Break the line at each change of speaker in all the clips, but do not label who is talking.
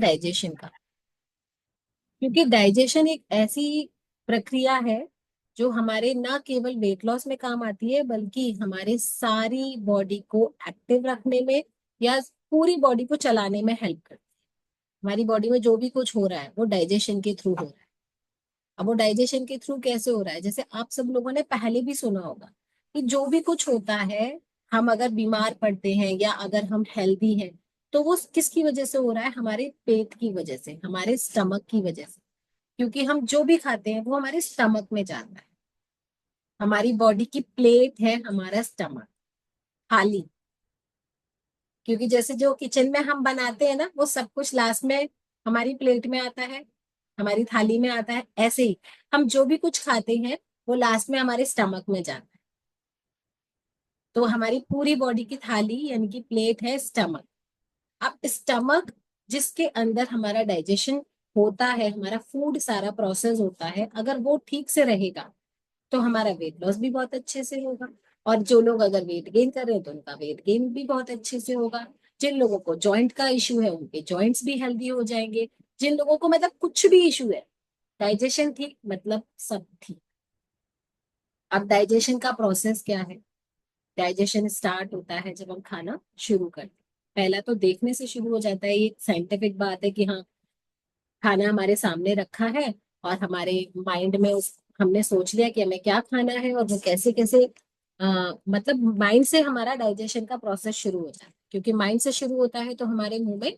Digestion का। क्योंकि digestion एक ऐसी प्रक्रिया है जो हमारे ना केवल वेट लॉस में काम आती है, बल्कि हमारे सारी बॉडी को एक्टिव रखने में या पूरी बॉडी को चलाने में हेल्प करती है। हमारी बॉडी में जो भी कुछ हो रहा है वो डाइजेशन के थ्रू हो रहा है। अब वो डाइजेशन के थ्रू कैसे हो रहा है, जैसे आप सब लोगों ने पहले भी सुना होगा कि जो भी कुछ होता है, हम अगर बीमार पड़ते हैं या अगर हम हेल्दी हैं, तो वो किसकी वजह से हो रहा है? हमारे पेट की वजह से, हमारे स्टमक की वजह से। क्योंकि हम जो भी खाते हैं वो हमारे स्टमक में जाता है। हमारी बॉडी की प्लेट है हमारा स्टमक, थाली। क्योंकि जैसे जो किचन में हम बनाते हैं ना, वो सब कुछ लास्ट में हमारी प्लेट में आता है, हमारी थाली में आता है। ऐसे ही हम जो भी कुछ खाते हैं वो लास्ट में हमारे स्टमक में जाता है। तो हमारी पूरी बॉडी की थाली यानी कि प्लेट है स्टमक। अब स्टमक, जिसके अंदर हमारा डाइजेशन होता है, हमारा फूड सारा प्रोसेस होता है, अगर वो ठीक से रहेगा तो हमारा वेट लॉस भी बहुत अच्छे से होगा। और जो लोग अगर वेट गेन कर रहे हैं तो उनका वेट गेन भी बहुत अच्छे से होगा। जिन लोगों को जॉइंट का इश्यू है उनके जॉइंट्स भी हेल्दी हो जाएंगे। जिन लोगों को मतलब कुछ भी इश्यू है, डाइजेशन ठीक मतलब सब ठीक। अब डाइजेशन का प्रोसेस क्या है? डाइजेशन स्टार्ट होता है जब हम खाना शुरू करते हैं। पहला तो देखने से शुरू हो जाता है, ये साइंटिफिक बात है कि हाँ, खाना हमारे सामने रखा है और हमारे माइंड में उस हमने सोच लिया कि हमें क्या खाना है, और वो कैसे कैसे मतलब माइंड से हमारा डाइजेशन का प्रोसेस शुरू हो जाता है। क्योंकि माइंड से शुरू होता है तो हमारे मुंह में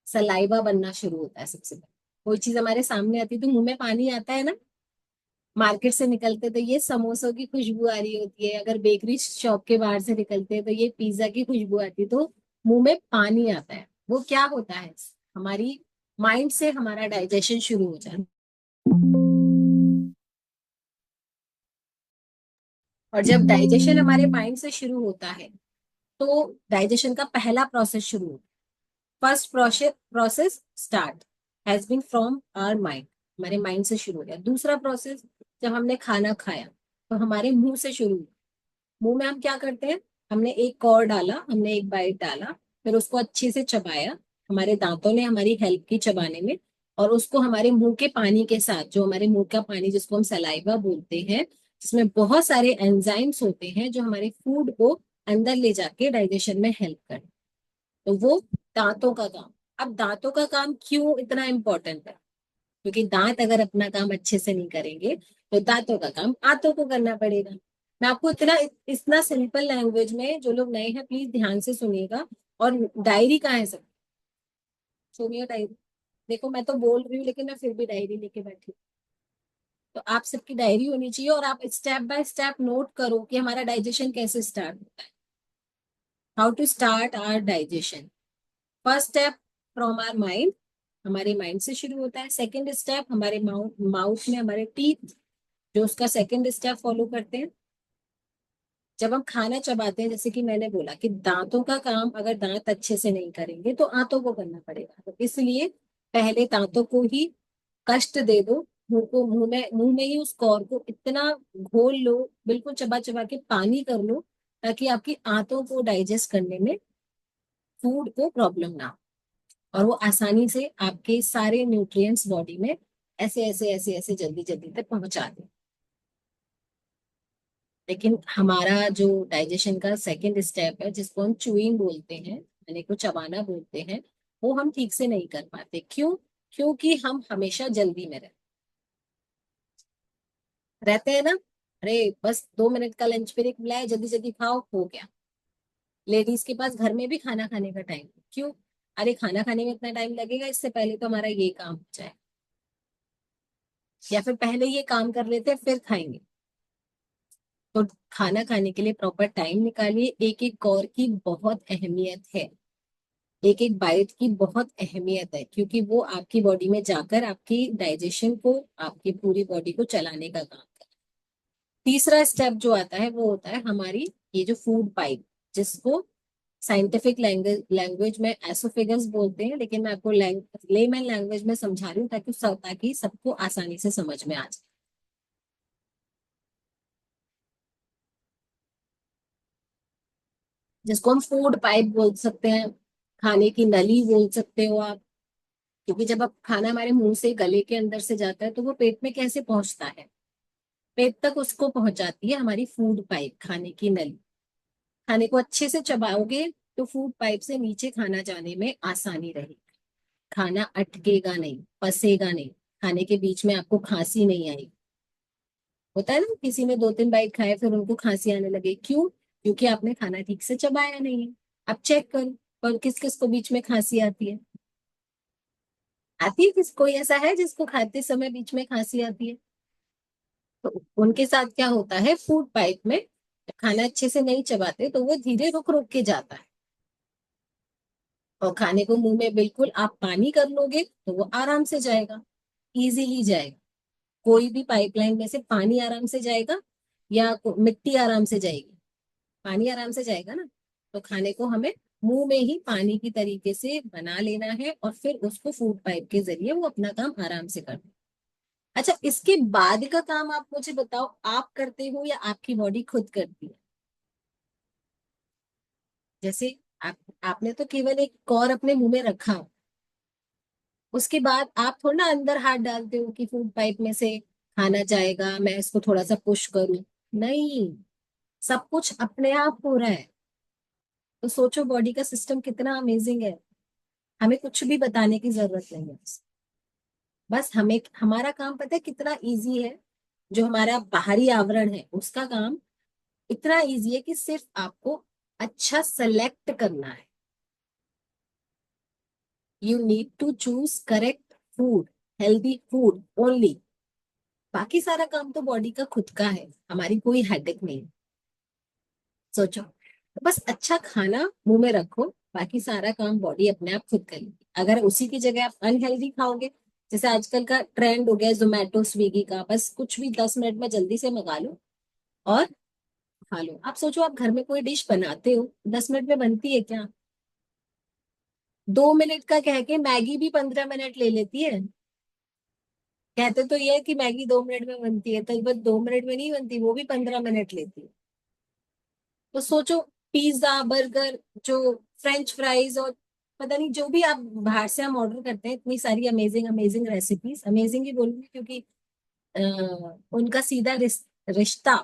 सलाइवा बनना शुरू होता है। सबसे पहले कोई चीज हमारे सामने आती है तो मुंह में पानी आता है ना। मार्केट से निकलते तो ये समोसों की खुशबू आ रही होती है, अगर बेकरी शॉप के बाहर से निकलते हैं तो ये पिज्जा की खुशबू आती है, तो मुंह में पानी आता है। वो क्या होता है? हमारी माइंड से हमारा डाइजेशन शुरू हो जाता है। और जब डाइजेशन हमारे माइंड से शुरू होता है तो डाइजेशन का पहला प्रोसेस शुरू होता है। First process start has been from our mind. हमारे माइंड से शुरू हो गया। दूसरा प्रोसेस, जब हमने खाना खाया तो हमारे मुंह से शुरू हुआ। मुंह में हम क्या करते हैं? हमने एक कौर डाला, हमने एक बाइट डाला, फिर उसको अच्छे से चबाया। हमारे दांतों ने हमारी हेल्प की चबाने में। और उसको हमारे मुंह के पानी के साथ, जो हमारे मुंह का पानी जिसको हम सलाइवा बोलते हैं, जिसमें बहुत सारे एंजाइम्स होते हैं जो हमारे फूड को अंदर ले जाके डाइजेशन में हेल्प करते हैं, तो वो दांतों का काम। अब दांतों का काम क्यों इतना इंपॉर्टेंट है? क्योंकि दांत अगर अपना काम अच्छे से नहीं करेंगे तो दांतों का काम आंतों को करना पड़ेगा। मैं आपको इतना सिंपल लैंग्वेज में, जो लोग नए हैं प्लीज ध्यान से सुनिएगा। और डायरी कहाँ है सब? सुनिए डायरी। देखो मैं तो बोल रही हूँ लेकिन मैं फिर भी डायरी लेके बैठी हूँ। तो आप सबकी डायरी होनी चाहिए और आप स्टेप बाय स्टेप नोट करो कि हमारा डाइजेशन कैसे स्टार्ट होता है। How to start our digestion. First step from our mind, हमारे माइंड से शुरू होता है। सेकंड स्टेप हमारे माउथ माउथ में हमारे टीथ, जो उसका सेकंड स्टेप फॉलो करते हैं। जब हम खाना चबाते हैं, जैसे कि मैंने बोला कि दांतों का काम अगर दांत अच्छे से नहीं करेंगे तो आंतों को करना पड़ेगा, तो इसलिए पहले दांतों को ही कष्ट दे दो। मुंह में ही उस कौर को इतना घोल लो, बिल्कुल चबा चबा के पानी कर लो, ताकि आपकी आंतों को डाइजेस्ट करने में, फूड को प्रॉब्लम ना हो, और वो आसानी से आपके सारे न्यूट्रिएंट्स बॉडी में ऐसे ऐसे ऐसे ऐसे जल्दी जल्दी तक पहुंचा दे। लेकिन हमारा जो डाइजेशन का सेकंड स्टेप है, जिसको हम चूइंग बोलते हैं, यानी को चबाना बोलते हैं, वो हम ठीक से नहीं कर पाते। क्यों? क्योंकि हम हमेशा जल्दी में रहते हैं ना। अरे बस 2 मिनट का लंच ब्रेक मिला है, जल्दी जल्दी खाओ, हो गया। लेडीज के पास घर में भी खाना खाने का टाइम क्यों? अरे खाना खाने में इतना टाइम लगेगा, इससे पहले तो हमारा ये काम हो जाए, या फिर पहले ये काम कर लेते हैं फिर खाएंगे। तो खाना खाने के लिए प्रॉपर टाइम निकालिए। एक एक कौर की बहुत अहमियत है, एक एक बाइट की बहुत अहमियत है, क्योंकि वो आपकी बॉडी में जाकर आपकी डाइजेशन को, आपकी पूरी बॉडी को चलाने का काम करता है। तीसरा स्टेप जो आता है वो होता है हमारी ये जो फूड पाइप, जिसको साइंटिफिक लैंग्वेज में एसोफेगस बोलते हैं, लेकिन मैं आपको लेमैन लैंग्वेज में समझा रही हूँ ताकि सबको आसानी से समझ में आ जाए। जिसको हम फूड पाइप बोल सकते हैं, खाने की नली बोल सकते हो आप। क्योंकि जब अब खाना हमारे मुंह से गले के अंदर से जाता है तो वो पेट में कैसे पहुंचता है? पेट तक उसको पहुंचाती है हमारी फूड पाइप, खाने की नली। खाने को अच्छे से चबाओगे तो फूड पाइप से नीचे खाना जाने में आसानी रहेगी। खाना अटकेगा नहीं, पसेगा नहीं, खाने के बीच में आपको खांसी नहीं आएगी। होता है ना, किसी ने 2-3 बाइट खाए फिर उनको खांसी आने लगे, क्यों? क्योंकि आपने खाना ठीक से चबाया नहीं है। आप चेक करो, पर किस किस को बीच में खांसी आती है? आती है? किस कोई ऐसा है जिसको खाते समय बीच में खांसी आती है? तो उनके साथ क्या होता है, फूड पाइप में खाना अच्छे से नहीं चबाते तो वो धीरे रुक रुक के जाता है। और खाने को मुंह में बिल्कुल आप पानी कर लोगे तो वो आराम से जाएगा, इजीली जाएगा। कोई भी पाइपलाइन में से पानी आराम से जाएगा या मिट्टी आराम से जाएगी? पानी आराम से जाएगा ना। तो खाने को हमें मुंह में ही पानी की तरीके से बना लेना है और फिर उसको फूड पाइप के जरिए वो अपना काम आराम से करना है। अच्छा, इसके बाद का काम आप मुझे बताओ, आप करते हो या आपकी बॉडी खुद करती है? जैसे आप आपने तो केवल एक कॉर अपने मुंह में रखा, उसके बाद आप थोड़ा ना अंदर हाथ डालते हो कि फूड पाइप में से खाना जाएगा, मैं इसको थोड़ा सा पुश करूं। नहीं, सब कुछ अपने आप हो रहा है। तो सोचो बॉडी का सिस्टम कितना अमेजिंग है। हमें कुछ भी बताने की जरूरत नहीं है। बस हमें हमारा काम पता है कितना इजी है। जो हमारा बाहरी आवरण है उसका काम इतना इजी है कि सिर्फ आपको अच्छा सेलेक्ट करना है। You need to choose correct food, healthy food only. बाकी सारा काम तो बॉडी का खुद का है, हमारी कोई हेडेक नहीं। सोचो, तो बस अच्छा खाना मुंह में रखो, बाकी सारा काम बॉडी अपने आप खुद करेगी। अगर उसी की जगह आप अनहेल्दी खाओगे, जैसे आजकल का ट्रेंड हो गया जोमेटो स्विगी का, बस कुछ भी 10 मिनट में जल्दी से मंगा लो और खा लो। आप सोचो, आप घर में कोई डिश बनाते हो, 10 मिनट में बनती है क्या? 2 मिनट का कह के मैगी भी 15 मिनट ले लेती है। कहते तो ये है कि मैगी 2 मिनट में बनती है, तो बस 2 मिनट में नहीं बनती, वो भी 15 मिनट लेती है। तो सोचो, पिज्जा, बर्गर, जो फ्रेंच फ्राइज और पता नहीं जो भी आप बाहर से हम ऑर्डर करते हैं, इतनी सारी amazing amazing recipes, amazing he बोलूंगी क्योंकि उनका सीधा रिश्ता,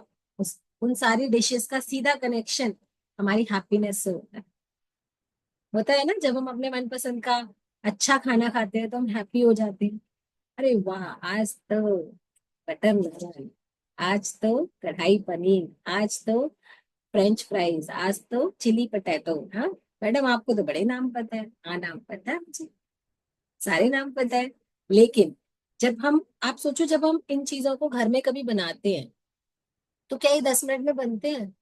उन सारी डिशेस का सीधा कनेक्शन हमारी हैप्पीनेस से होता है ना। जब हम अपने मनपसंद का अच्छा खाना खाते हैं तो हम हैप्पी हो जाते हैं। अरे वाह, आज तो बटर नान, आज तो कढ़ाई पनीर, आज तो फ्रेंच फ्राइज, आज तो चिली पटेटो। हाँ मैडम, आपको तो बड़े नाम पता है। हाँ नाम पता है मुझे, सारे नाम पता है। लेकिन जब हम आप सोचो, जब हम इन चीजों को घर में कभी बनाते हैं तो क्या ये 10 मिनट में बनते हैं?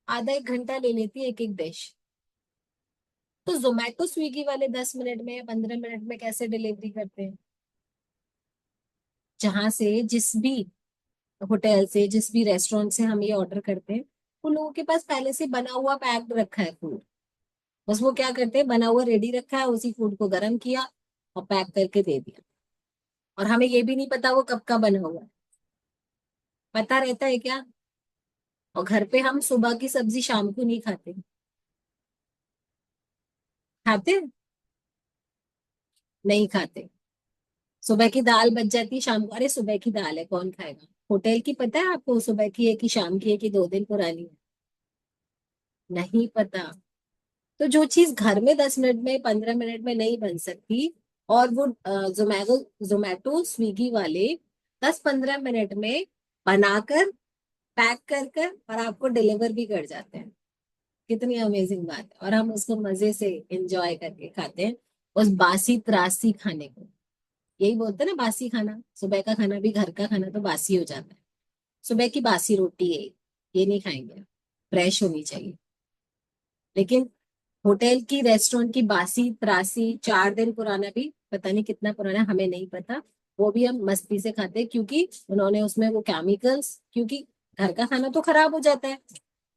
आधा एक घंटा ले लेती है एक एक डिश। तो जोमेटो स्विगी वाले 10 मिनट में या 15 मिनट में कैसे डिलीवरी करते हैं? जहां से जिस भी होटल से, जिस भी रेस्टोरेंट से हम ये ऑर्डर करते हैं, उन लोगों के पास पहले से बना हुआ पैक्ड रखा है फूड। बस वो क्या करते हैं, बना हुआ रेडी रखा है, उसी फूड को गर्म किया और पैक करके दे दिया। और हमें ये भी नहीं पता वो कब का बना हुआ है। पता रहता है क्या? और घर पे हम सुबह की सब्जी शाम को नहीं खाते। खाते हैं? नहीं खाते। सुबह की दाल बच जाती है शाम को, अरे सुबह की दाल है कौन खाएगा? होटल की पता है आपको, सुबह की है कि शाम की है कि 2 दिन पुरानी है? नहीं पता। तो जो चीज घर में 10 मिनट में, 15 मिनट में नहीं बन सकती, और वो जोमेटो जोमेटो स्विगी वाले 10-15 मिनट में बनाकर, पैक कर कर और आपको डिलीवर भी कर जाते हैं। कितनी अमेजिंग बात है। और हम उसको मजे से एंजॉय करके खाते हैं, उस बासी त्रासी खाने को। यही बोलते हैं ना, बासी खाना। सुबह का खाना भी, घर का खाना तो बासी हो जाता है। सुबह की बासी रोटी है ये नहीं खाएंगे, फ्रेश होनी चाहिए। लेकिन होटल की, रेस्टोरेंट की बासी त्रासी 4 दिन पुराना भी, पता नहीं कितना पुराना, हमें नहीं पता, वो भी हम मस्ती से खाते हैं क्योंकि उन्होंने उसमें वो केमिकल्स, क्योंकि घर का खाना तो खराब हो जाता है।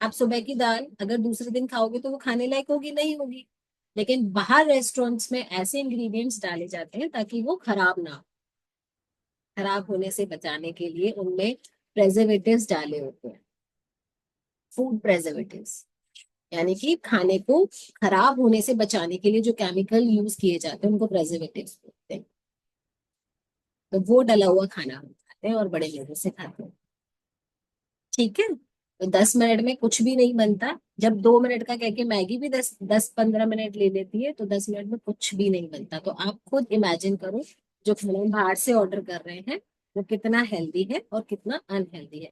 आप सुबह की दाल अगर दूसरे दिन खाओगे तो वो खाने लायक होगी नहीं होगी। लेकिन बाहर रेस्टोरेंट्स में ऐसे इंग्रेडिएंट्स डाले जाते हैं ताकि वो खराब ना हो। खराब होने से बचाने के लिए उनमें प्रेजर्वेटिव्स डाले होते हैं, फूड प्रेजर्वेटिव्स। यानी कि खाने को खराब होने से बचाने के लिए जो केमिकल यूज किए जाते हैं उनको प्रेजर्वेटिव्स बोलते हैं। तो वो डला हुआ खाना हम खाते हैं और बड़े मजे से खाते हैं। ठीक है, तो 10 मिनट में कुछ भी नहीं बनता। जब 2 मिनट का कह के मैगी भी 10-15 मिनट ले लेती है, तो 10 मिनट में कुछ भी नहीं बनता। तो आप खुद इमेजिन करो, जो खाना हम बाहर से ऑर्डर कर रहे हैं वो कितना हेल्दी है और कितना अनहेल्दी है।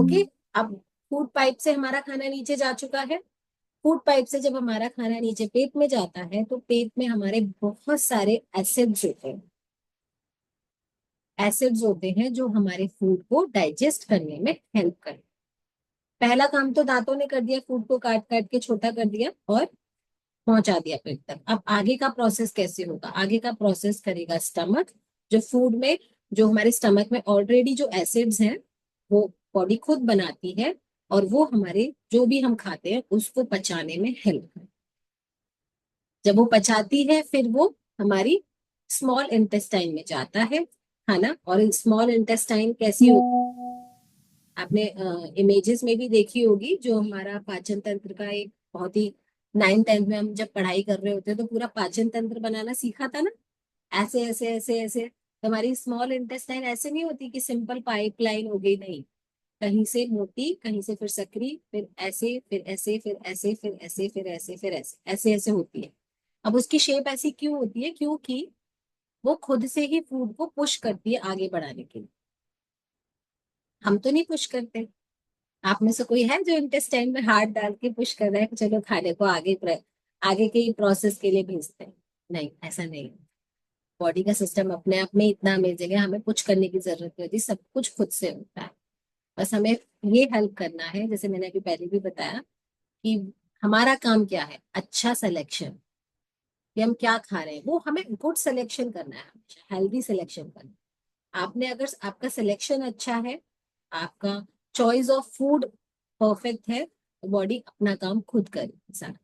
ओके। अब फूड पाइप से हमारा खाना नीचे जा चुका है। फूड पाइप से जब हमारा खाना नीचे पेट में जाता है, तो पेट में हमारे बहुत सारे एसिड्स होते हैं। एसिड्स होते हैं जो हमारे फूड को डाइजेस्ट करने में हेल्प करते हैं। पहला काम तो दांतों ने कर दिया, फूड को काट काट के छोटा कर दिया और पहुंचा दिया पेट तक। अब आगे का प्रोसेस कैसे होगा? आगे का प्रोसेस करेगा स्टमक। जो फूड में, जो हमारे स्टमक में ऑलरेडी जो एसिड्स हैं वो बॉडी खुद बनाती है, और वो हमारे जो भी हम खाते हैं उसको पचाने में हेल्प करती है। जब वो पचाती है, फिर वो हमारी स्मॉल इंटेस्टाइन में जाता है खाना। और स्मॉल इंटेस्टाइन कैसी होती, आपने इमेजेस में भी देखी होगी, जो हमारा पाचन तंत्र का एक बहुत ही 9th 10th में हम जब पढ़ाई कर रहे होते हैं तो पूरा पाचन तंत्र बनाना सीखा था ना। ऐसे ऐसे ऐसे ऐसे। तो हमारी स्मॉल इंटेस्टाइन ऐसे नहीं होती कि सिंपल पाइपलाइन हो गई, नहीं। कहीं से मोटी, कहीं से फिर सकरी, फिर ऐसे, फिर ऐसे, फिर ऐसे, फिर ऐसे, फिर ऐसे, फिर ऐसे, ऐसे ऐसे होती है। अब उसकी शेप ऐसी क्यों होती है? क्योंकि वो खुद से ही फूड को पुश करती है आगे बढ़ाने के लिए। हम तो नहीं पुश करते। आप में से कोई है जो इंटेस्टाइन में हाथ डाल के पुश कर रहा है कि चलो खाने को आगे आगे के प्रोसेस के लिए भेजते हैं? नहीं, ऐसा नहीं। बॉडी का सिस्टम अपने आप में इतना अमेजिंग है, हमें कुछ करने की जरूरत नहीं होती, सब कुछ खुद से होता है। बस हमें ये हेल्प करना है, जैसे मैंने अभी पहले भी बताया कि हमारा काम क्या है, अच्छा सिलेक्शन। कि हम क्या खा रहे हैं वो हमें गुड सिलेक्शन करना है, हमेशा हेल्दी सिलेक्शन करना है। आपने अगर आपका सिलेक्शन अच्छा है, आपका चॉइस ऑफ फूड परफेक्ट है, तो बॉडी अपना काम खुद करेगी सारा।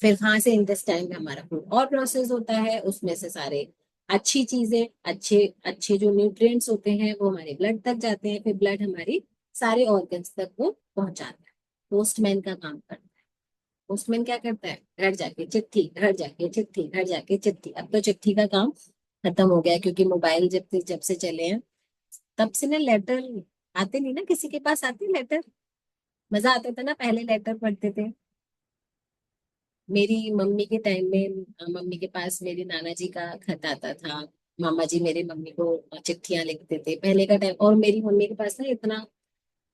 फिर वहां से इंटेस्टाइन में हमारा फूड और प्रोसेस होता है, उसमें से सारे अच्छी चीजें, अच्छे अच्छे जो न्यूट्रिएंट्स होते हैं वो हमारे ब्लड तक जाते हैं। फिर ब्लड हमारी सारे ऑर्गन्स तक वो पहुंचाता है। पोस्टमैन का काम करता है। पोस्टमैन क्या करता है? घर जाके चिट्ठी, घर जाके चिट्ठी, घर जाके चिट्ठी। अब तो चिट्ठी का काम खत्म हो गया है, क्योंकि मोबाइल जब से चले हैं तब से ना लेटर आते नहीं ना, किसी के पास आते लेटर। मजा आता था ना, पहले लेटर पढ़ते थे। मेरी मम्मी के टाइम में मम्मी के पास मेरे नाना जी का खत आता था। मामा जी मेरे मम्मी को चिट्ठियां लिखते थे पहले का टाइम। और मेरी मम्मी के पास ना इतना,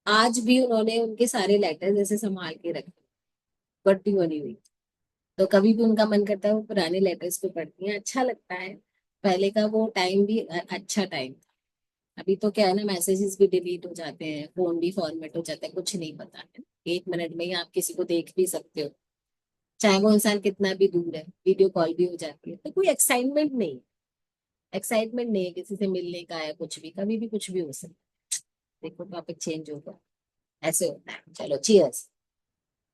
आज भी उन्होंने उनके सारे लेटर जैसे संभाल के रखे, गट्टी बनी हुई। तो कभी भी उनका मन करता है वो पुराने लेटर्स को पढ़ती हैं, अच्छा लगता है। पहले का वो टाइम भी अच्छा टाइम था। अभी तो क्या है ना, मैसेजेस भी डिलीट हो जाते हैं, फोन भी फॉर्मेट हो जाता है, कुछ नहीं पता है। 1 मिनट में ही आप किसी को देख भी सकते हो, चाहे वो इंसान कितना भी दूर है। वीडियो कॉल भी हो जाती है, तो कोई एक्साइटमेंट नहीं। एक्साइटमेंट नहीं है किसी से मिलने का, या कुछ भी, कभी भी कुछ भी हो सकता है। देखो टॉपिक चेंज होगा, ऐसे होता है। चलो चीयर्स।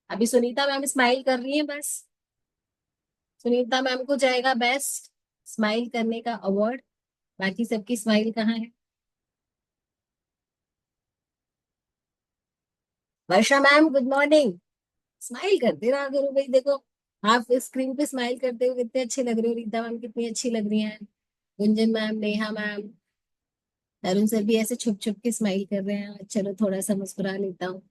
अभी सुनीता मैम स्माइल कर रही है बस। सुनीता मैम को जाएगा बेस्ट स्माइल करने का अवार्ड। बाकी सबकी स्माइल कहाँ है? वर्षा मैम गुड मॉर्निंग। स्माइल करते रहा करो भाई, देखो आप स्क्रीन पे स्माइल करते हो कितने अच्छे लग रहे हो। रीता मैम कितनी अच्छी लग रही हैं, Gunjan ma'am, Neha ma'am, Arun sir भी ऐसे छुप छुप के स्माइल कर रहे हैं। चलो थोड़ा सा मुस्कुरा लेता हूँ।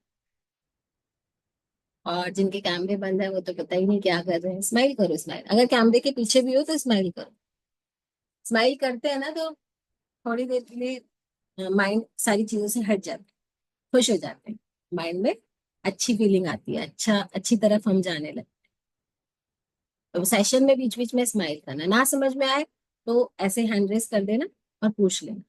और जिनके कैमरे बंद है वो तो पता ही नहीं क्या कर रहे हैं। स्माइल करो, स्माइल अगर कैमरे के पीछे भी हो तो स्माइल करो। स्माइल करते हैं ना तो थोड़ी देर के लिए माइंड सारी चीजों से हट जाता है, खुश हो जाते हैं। माइंड में अच्छी फीलिंग आती है, अच्छा अच्छी तरफ हम जाने लगते हैं। तो सेशन में बीच बीच में स्माइल करना, ना समझ में आए तो ऐसे हैंड रेस कर देना और पूछ लेना।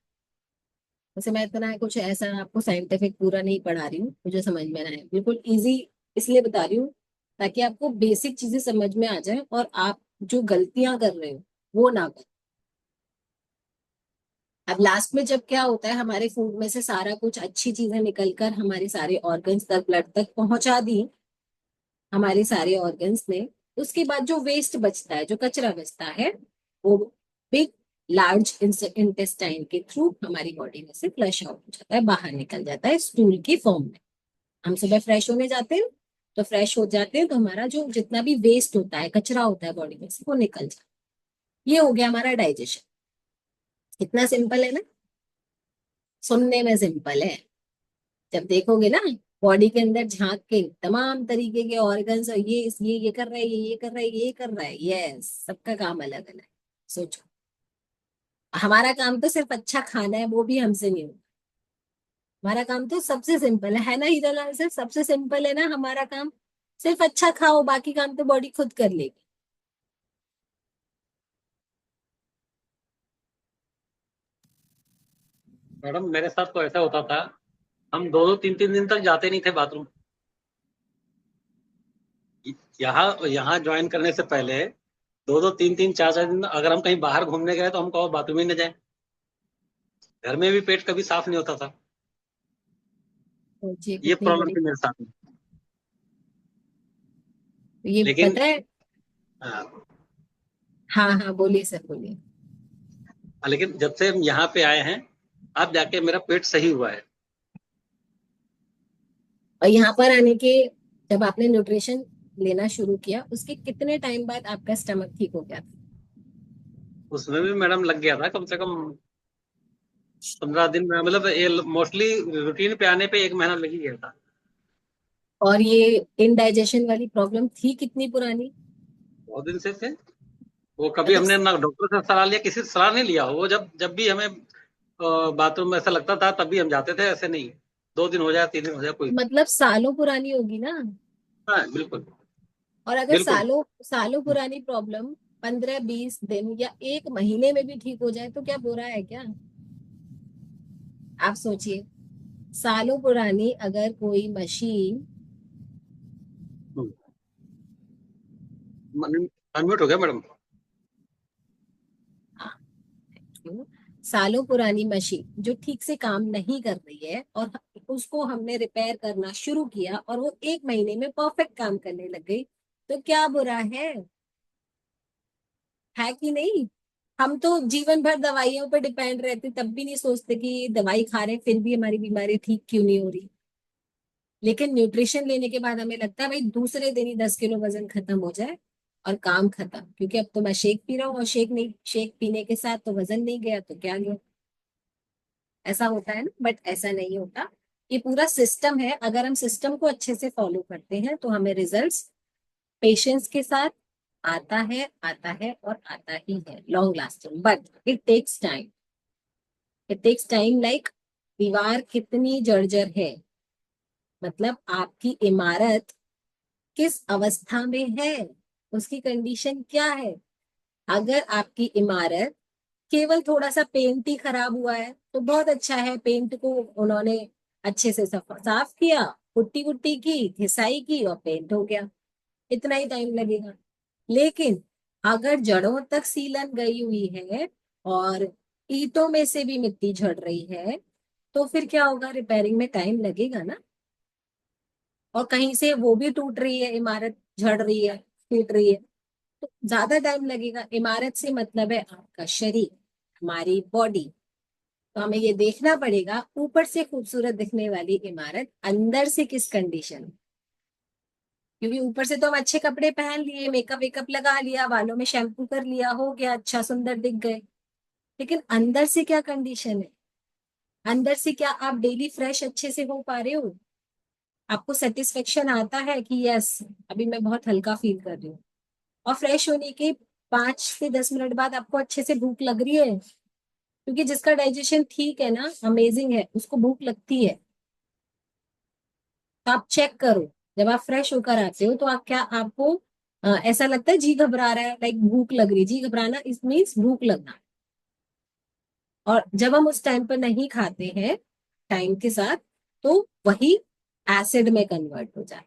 वैसे मैं इतना कुछ ऐसा आपको साइंटिफिक पूरा नहीं पढ़ा रही हूँ, मुझे समझ में ना आए, बिल्कुल इजी इसलिए बता रही हूँ ताकि आपको बेसिक चीजें समझ में आ जाए और आप जो गलतियां कर रहे हो वो ना करें। अब लास्ट में जब क्या होता है, हमारे फूड में से सारा कुछ अच्छी चीजें निकलकर हमारे सारे ऑर्गन्स तक, ब्लड तक पहुंचा दी हमारे सारे ऑर्गन्स ने, उसके बाद जो वेस्ट बचता है, जो कचरा बचता है, वो बिग लार्ज इंटेस्टाइन के थ्रू हमारी बॉडी में से फ्लश आउट हो जाता है, बाहर निकल जाता है स्टूल की फॉर्म में। हम सुबह फ्रेश होने जाते हैं, तो फ्रेश हो जाते हैं तो हमारा जो जितना भी वेस्ट होता है, कचरा होता है बॉडी में से, वो निकल जाता है। ये हो गया हमारा डाइजेशन। कितना सिंपल है ना, सुनने में सिंपल है, जब देखोगे ना बॉडी के अंदर झांक के तमाम तरीके के ऑर्गन्स, और ये कर रहा है, ये कर रहा है, ये कर रहा है, यस, सबका काम अलग अलग है। सोचो, हमारा काम तो सिर्फ अच्छा खाना है, वो भी हमसे नहीं होता। हमारा काम तो सबसे सिंपल है ना हीरालाल सर, सबसे सिंपल है ना हमारा काम। सिर्फ अच्छा खाओ, बाकी काम तो बॉडी खुद कर लेगी।
मैडम मेरे साथ तो ऐसा होता था, हम दो दो तीन तीन दिन तक जाते नहीं थे बाथरूम। यहाँ यहाँ ज्वाइन करने से पहले दो दो तीन तीन चार चार दिन अगर हम कहीं बाहर घूमने गए तो हम कहो बाथरूम ही न जाए। घर में भी पेट कभी साफ नहीं होता था।
सोचिए
ये
कितनी
प्रॉब्लम
बड़ी।
थी मेरे साथ में।
ये
लेकिन
पता है।
हाँ,
हाँ हाँ, बोलिए सर, बोलिए।
लेकिन जब से हम यहाँ पे आए हैं, अब जाके मेरा पेट सही हुआ है।
और यहाँ पर आने के, जब आपने न्यूट्रिशन लेना शुरू किया, उसके कितने टाइम बाद आपका स्टमक ठीक हो गया था?
उसमें भी मैडम लग गया था कम से कम 15 दिन में, मतलब ये मोस्टली रूटीन पे आने पे 1 महीना लग ही गया था।
और ये इनडाइजेशन वाली प्रॉब्लम थी कितनी पुरानी?
बहुत दिन से थे। वो कभी
मतलब
हमने ना डॉक्टर से सलाह लिया, किसी से सलाह नहीं लिया। वो जब जब भी हमें बाथरूम में ऐसा लगता था तब भी हम जाते थे, ऐसे नहीं 2 दिन हो जाए 3 दिन हो जाए कोई।
मतलब सालों पुरानी होगी ना।
हाँ बिल्कुल।
और अगर
बिल्कुल।
सालों सालों पुरानी प्रॉब्लम 15-20 दिन या एक महीने में भी ठीक हो जाए तो क्या बुरा है क्या? आप सोचिए, सालों पुरानी अगर कोई मशीन,
अनम्यूट हो गया मैडम।
सालों पुरानी मशीन जो ठीक से काम नहीं कर रही है, और उसको हमने रिपेयर करना शुरू किया और वो एक महीने में परफेक्ट काम करने लग गई, तो क्या बुरा है कि नहीं? हम तो जीवन भर दवाइयों पर डिपेंड रहते, तब भी नहीं सोचते कि ये दवाई खा रहे हैं फिर भी हमारी बीमारी ठीक क्यों नहीं हो रही। लेकिन न्यूट्रिशन लेने के बाद हमें लगता है भाई दूसरे दिन ही 10 किलो वजन खत्म हो जाए और काम खत्म, क्योंकि अब तो मैं शेक पी रहा हूँ, और शेक नहीं, शेक पीने के साथ तो वजन नहीं गया तो क्या गया। ऐसा होता है ना, बट ऐसा नहीं होता। ये पूरा सिस्टम है, अगर हम सिस्टम को अच्छे से फॉलो करते हैं तो हमें रिजल्ट्स पेशेंस के साथ आता है, आता है और आता ही है, long lasting, but it takes time. It takes time, like दीवार कितनी जर्जर है, मतलब आपकी इमारत किस अवस्था में है, उसकी कंडीशन क्या है। अगर आपकी इमारत केवल थोड़ा सा पेंट ही खराब हुआ है तो बहुत अच्छा है, पेंट को उन्होंने अच्छे से साफ किया, पुट्टी वुट्टी की, घिसाई की और पेंट हो गया, इतना ही टाइम लगेगा। लेकिन अगर जड़ों तक सीलन गई हुई है और ईंटों में से भी मिट्टी झड़ रही है, तो फिर क्या होगा, रिपेयरिंग में टाइम लगेगा ना। और कहीं से वो भी टूट रही है इमारत, झड़ रही है, टूट रही है, तो ज्यादा टाइम लगेगा। इमारत से मतलब है आपका शरीर, हमारी बॉडी। तो हमें ये देखना पड़ेगा, ऊपर से खूबसूरत दिखने वाली इमारत अंदर से किस कंडीशन में। क्योंकि ऊपर से तो हम अच्छे कपड़े पहन लिए, मेकअप वेकअप लगा लिया, बालों में शैम्पू कर लिया, हो गया, अच्छा सुंदर दिख गए, लेकिन अंदर से क्या कंडीशन है? अंदर से क्या आप डेली फ्रेश अच्छे से हो पा रहे हो? आपको सेटिस्फेक्शन आता है कि यस, अभी मैं बहुत हल्का फील कर रही हूँ? और फ्रेश होने के 5 से 10 मिनट बाद आपको अच्छे से भूख लग रही है? क्योंकि जिसका डाइजेशन ठीक है ना, अमेजिंग है, उसको भूख लगती है। तो आप चेक करो, जब आप फ्रेश होकर आते हो तो आप क्या, आपको ऐसा लगता है जी घबरा रहा है, लाइक भूख लग रही है, जी घबराना इस मीन्स भूख लगना। और जब हम उस टाइम पर नहीं खाते हैं टाइम के साथ, तो वही एसिड में कन्वर्ट हो जाए।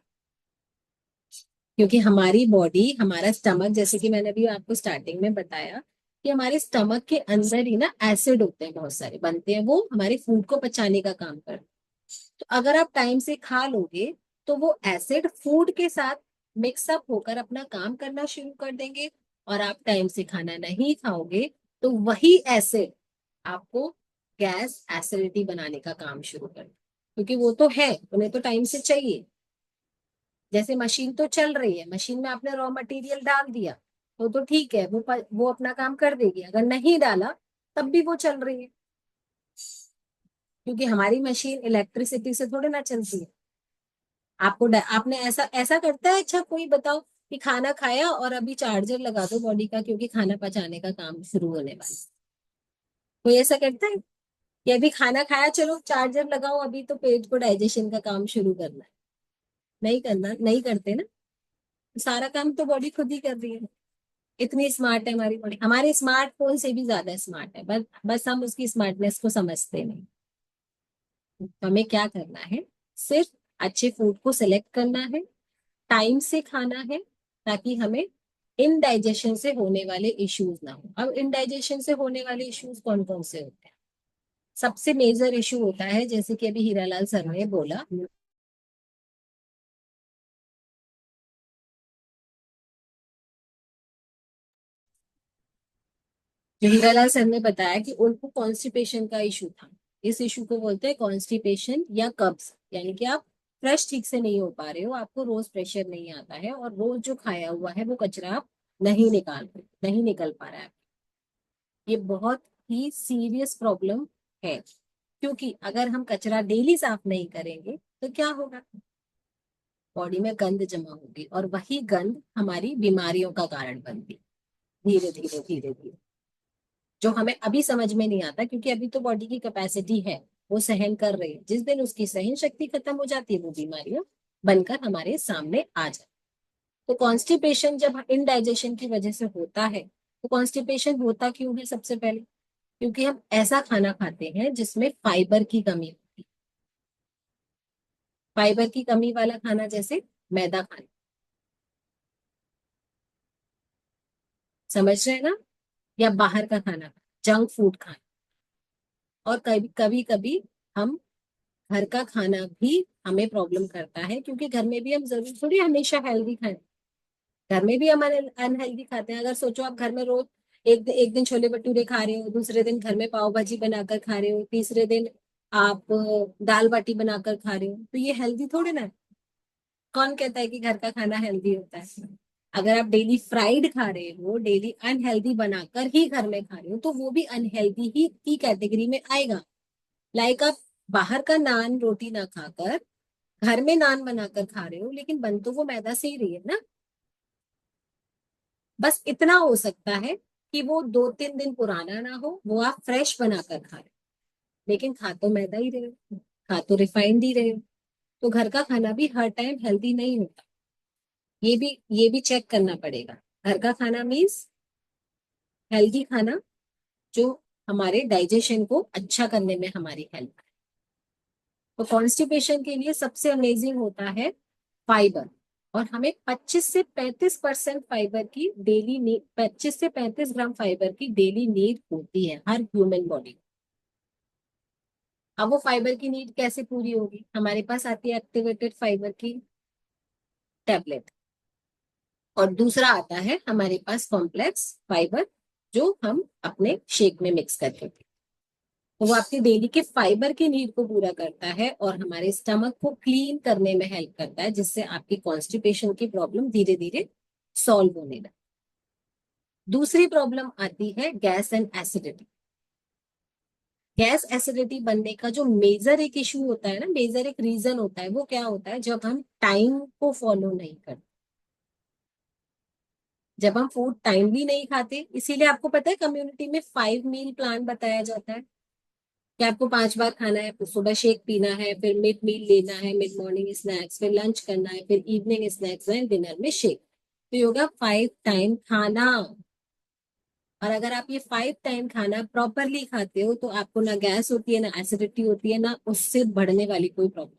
क्योंकि हमारी बॉडी, हमारा स्टमक, जैसे कि मैंने भी आपको स्टार्टिंग में बताया कि हमारे स्टमक के अंदर ही ना एसिड होते हैं, बहुत सारे बनते हैं, वो हमारे फूड को पचाने का काम करते हैं। तो अगर आप टाइम से खा लोगे तो वो एसिड फूड के साथ मिक्सअप होकर अपना काम करना शुरू कर देंगे। और आप टाइम से खाना नहीं खाओगे तो वही एसिड आपको गैस एसिडिटी बनाने का काम शुरू कर, क्योंकि वो तो है, उन्हें तो टाइम से चाहिए। जैसे मशीन तो चल रही है, मशीन में आपने रॉ मटेरियल डाल दिया तो ठीक है, वो अपना काम कर देगी। अगर नहीं डाला तब भी वो चल रही है, क्योंकि हमारी मशीन इलेक्ट्रिसिटी से थोड़ी ना चलती है। आपने ऐसा ऐसा करता है? अच्छा कोई बताओ कि खाना खाया और अभी चार्जर लगा दो बॉडी का, क्योंकि खाना पचाने का काम शुरू होने वाला है। कोई ऐसा करता है कि अभी खाना खाया, चलो चार्जर लगाओ, अभी तो पेट को डाइजेशन का काम शुरू करना है? नहीं करना, नहीं करते ना। सारा काम तो बॉडी खुद ही कर रही है। इतनी स्मार्ट है हमारी बॉडी, हमारे स्मार्टफोन से भी ज्यादा स्मार्ट है, बस बस हम उसकी स्मार्टनेस को समझते नहीं। तो हमें क्या करना है, सिर्फ अच्छे फूड को सिलेक्ट करना है, टाइम से खाना है, ताकि हमें इनडाइजेशन से होने वाले इश्यूज ना हो। अब इनडाइजेशन से होने वाले इश्यूज कौन कौन से होते हैं? सबसे मेजर इशू होता है, जैसे कि अभी हीरालाल सर ने बोला, जो हीरालाल सर ने बताया कि उनको कॉन्स्टिपेशन का इशू था। इस इशू को बोलते हैं कॉन्स्टिपेशन या कब्ज, यानी कि आप फ्रेश ठीक से नहीं हो पा रहे हो, आपको रोज प्रेशर नहीं आता है, और रोज जो खाया हुआ है वो कचरा आप नहीं निकल पा रहा है। ये बहुत ही सीरियस प्रॉब्लम है, क्योंकि अगर हम कचरा डेली साफ नहीं करेंगे तो क्या होगा, बॉडी में गंद जमा होगी, और वही गंद हमारी बीमारियों का कारण बनती, धीरे धीरे धीरे धीरे, जो हमें अभी समझ में नहीं आता, क्योंकि अभी तो बॉडी की कैपेसिटी है, वो सहन कर रही है। जिस दिन उसकी सहन शक्ति खत्म हो जाती है, वो बीमारियां बनकर हमारे सामने आ जाती। तो कॉन्स्टिपेशन जब इनडाइजेशन की वजह से होता है, तो कॉन्स्टिपेशन होता क्यों है? सबसे पहले क्योंकि हम ऐसा खाना खाते हैं जिसमें फाइबर की कमी होती है। फाइबर की कमी वाला खाना, जैसे मैदा खाना, समझ रहे हैं ना, या बाहर का खाना, जंक फूड खाना। और कभी कभी कभी हम घर का खाना भी हमें प्रॉब्लम करता है, क्योंकि घर में भी हम जरूर थोड़ी हमेशा हेल्दी खाएं, घर में भी हम अनहेल्दी खाते हैं। अगर सोचो आप घर में रोज एक दिन छोले भटूरे खा रहे हो, दूसरे दिन घर में पाव भाजी बनाकर खा रहे हो, तीसरे दिन आप दाल बाटी बनाकर खा रहे हो, तो ये हेल्दी थोड़ी ना है। कौन कहता है कि घर का खाना हेल्दी होता है? अगर आप डेली फ्राइड खा रहे हो, डेली अनहेल्दी बनाकर ही घर में खा रहे हो, तो वो भी अनहेल्दी ही की कैटेगरी में आएगा। लाइक आप बाहर का नान रोटी ना खाकर घर में नान बनाकर खा रहे हो, लेकिन बन तो वो मैदा से ही रही है ना। बस इतना हो सकता है कि वो 2-3 दिन पुराना ना हो, वो आप फ्रेश बनाकर खा रहे हो, लेकिन खा तो मैदा ही रहे हो, खा तो रिफाइंड ही रहे हो। तो घर का खाना भी हर टाइम हेल्दी नहीं होता, ये भी चेक करना पड़ेगा। घर का खाना मीन्स हेल्दी खाना, जो हमारे डाइजेशन को अच्छा करने में हमारी हेल्प करे। तो कॉन्स्टिपेशन के लिए सबसे अमेजिंग होता है फाइबर, और हमें 25 से 35% फाइबर की डेली नीड, 25 से 35 ग्राम फाइबर की डेली नीड होती है हर ह्यूमन बॉडी। अब वो फाइबर की नीड कैसे पूरी होगी? हमारे पास आती है एक्टिवेटेड फाइबर की टैबलेट, और दूसरा आता है हमारे पास कॉम्प्लेक्स फाइबर, जो हम अपने शेक में मिक्स करके पीते हैं। तो वो आपकी डेली के फाइबर की नीड को पूरा करता है, और हमारे स्टमक को क्लीन करने में हेल्प करता है, जिससे आपकी कॉन्स्टिपेशन की प्रॉब्लम धीरे धीरे सॉल्व होने लगती। दूसरी प्रॉब्लम आती है gas and acidity. Gas acidity बनने का जो मेजर एक इशू होता है ना, मेजर एक रीजन होता है, वो क्या होता है? जब हम टाइम को फॉलो नहीं करते, जब हम फूड टाइमली नहीं खाते। इसीलिए आपको पता है कम्युनिटी में 5 मील प्लान बताया जाता है, कि आपको 5 बार खाना है, सुबह शेक पीना है, फिर मिड मील लेना है, मिड मॉर्निंग स्नैक्स, फिर लंच करना है, फिर इवनिंग स्नैक्स एंड डिनर में शेक। तो योगा 5 टाइम खाना। और अगर आप ये 5 टाइम खाना प्रॉपरली खाते हो, तो आपको ना गैस होती है, ना एसिडिटी होती है, ना उससे बढ़ने वाली कोई प्रॉब्लम।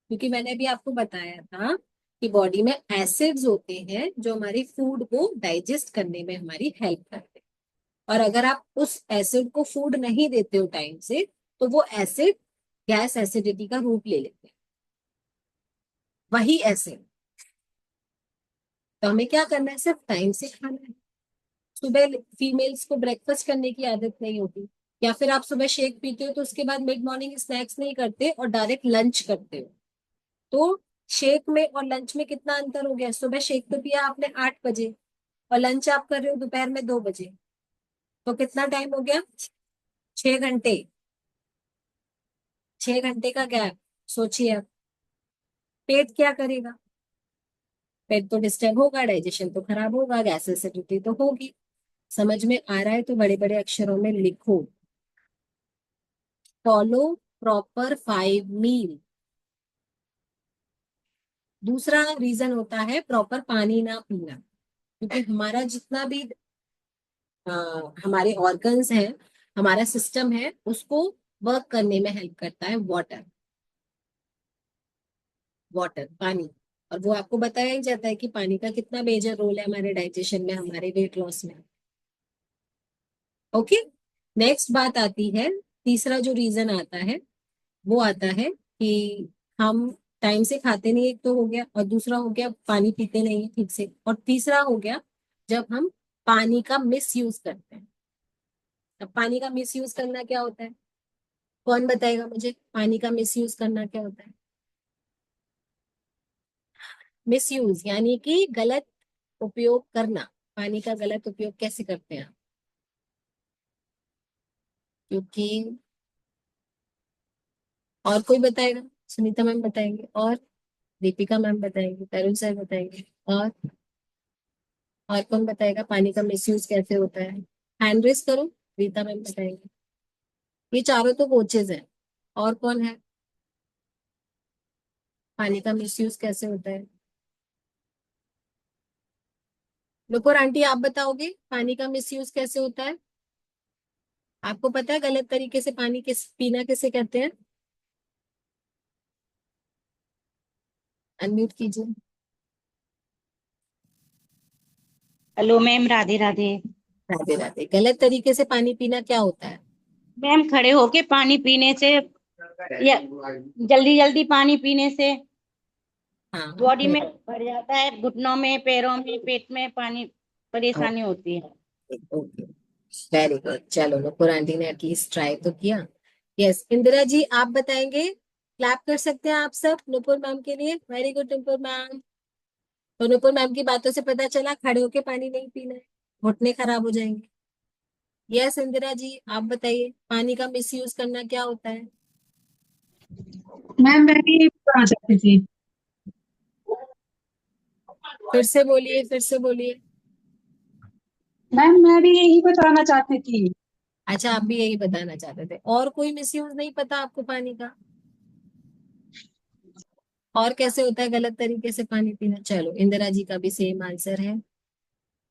क्योंकि मैंने अभी आपको बताया था कि बॉडी में एसिड्स होते हैं जो हमारी फूड को डाइजेस्ट करने में हमारी हेल्प करते हैं। और अगर आप उस एसिड को फूड नहीं देते हो टाइम से, तो वो एसिड गैस एसिडिटी का रूप ले लेते हैं, वही एसिड। तो हमें क्या करना है? सिर्फ टाइम से खाना है। सुबह फीमेल्स को ब्रेकफास्ट करने की आदत नहीं होती, या फिर आप सुबह शेक पीते हो तो उसके बाद मिड मॉर्निंग स्नैक्स नहीं करते और डायरेक्ट लंच करते हो। तो शेक में और लंच में कितना अंतर हो गया? सुबह शेक तो पिया आपने 8 बजे, और लंच आप कर रहे हो दोपहर में 2 बजे, तो कितना टाइम हो गया? 6 घंटे। 6 घंटे का गैप। सोचिए आप, पेट क्या करेगा? पेट तो डिस्टर्ब होगा, डाइजेशन तो खराब होगा, गैस एसिडिटी तो होगी। समझ में आ रहा है तो बड़े बड़े अक्षरों में लिखो, फॉलो प्रॉपर 5 मील। दूसरा रीजन होता है प्रॉपर पानी ना पीना, क्योंकि हमारा जितना भी अ, हमारे ऑर्गन्स हैं, हमारा सिस्टम है, उसको वर्क करने में हेल्प करता है वाटर। वाटर, पानी। और वो आपको बताया ही जाता है कि पानी का कितना मेजर रोल है हमारे डाइजेशन में, हमारे वेट लॉस में। ओके। नेक्स्ट बात आती है, तीसरा जो रीजन आता है वो आता है कि हम टाइम से खाते नहीं, एक तो हो गया, और दूसरा हो गया पानी पीते नहीं है ठीक से, और तीसरा हो गया जब हम पानी का मिस यूज करते हैं। अब पानी का मिस यूज करना क्या होता है? कौन बताएगा मुझे, पानी का मिस यूज करना क्या होता है? मिस यूज यानी कि गलत उपयोग करना। पानी का गलत उपयोग कैसे करते हैं आप? क्योंकि, और कोई बताएगा? सुनीता मैम बताएंगे, और दीपिका मैम बताएंगे, तरुण सर बताएंगे, और कौन बताएगा पानी का मिसयूज कैसे होता है? हैंड रेस करो, रीता मैम बताएंगे। ये चारों तो कोचेज हैं, और कौन है? पानी का मिसयूज कैसे होता है? नुपुर आंटी आप बताओगे पानी का मिसयूज कैसे होता है? आपको पता है गलत तरीके से पानी किस पीना किसे कहते हैं? अनम्यूट कीजिए।
Hello ma'am, Radhe Radhe.
राधे राधे। गलत तरीके से पानी पीना क्या होता है?
मैम, खड़े होके पानी पीने से या जल्दी जल्दी पानी पीने से
हाँ,
बॉडी में भर जाता है, घुटनों में, पैरों में, पेट में पानी परेशानी होती है।
Okay, very good. चलो, नुपुर आंटी ने एटलीस्ट ट्राई तो किया। यस, इंदिरा जी आप बताएंगे? क्लैप कर सकते हैं आप सब नुपुर मैम के लिए। Very good Nupur ma'am. तो नुपुर मैम की बातों से पता चला खड़े होके पानी नहीं पीना है, घुटने खराब हो जाएंगे। यस इंदिरा जी आप बताइए, पानी का मिसयूज करना क्या होता है?
मैम मैं भी बताना चाहती थी।
फिर से बोलिए, फिर से बोलिए।
मैम मैं भी यही बताना चाहती थी।
अच्छा, आप भी यही बताना चाहते थे, और कोई मिसयूज नहीं पता आपको पानी का? और कैसे होता है गलत तरीके से पानी पीना? चलो, इंदिरा जी का भी सेम आंसर है।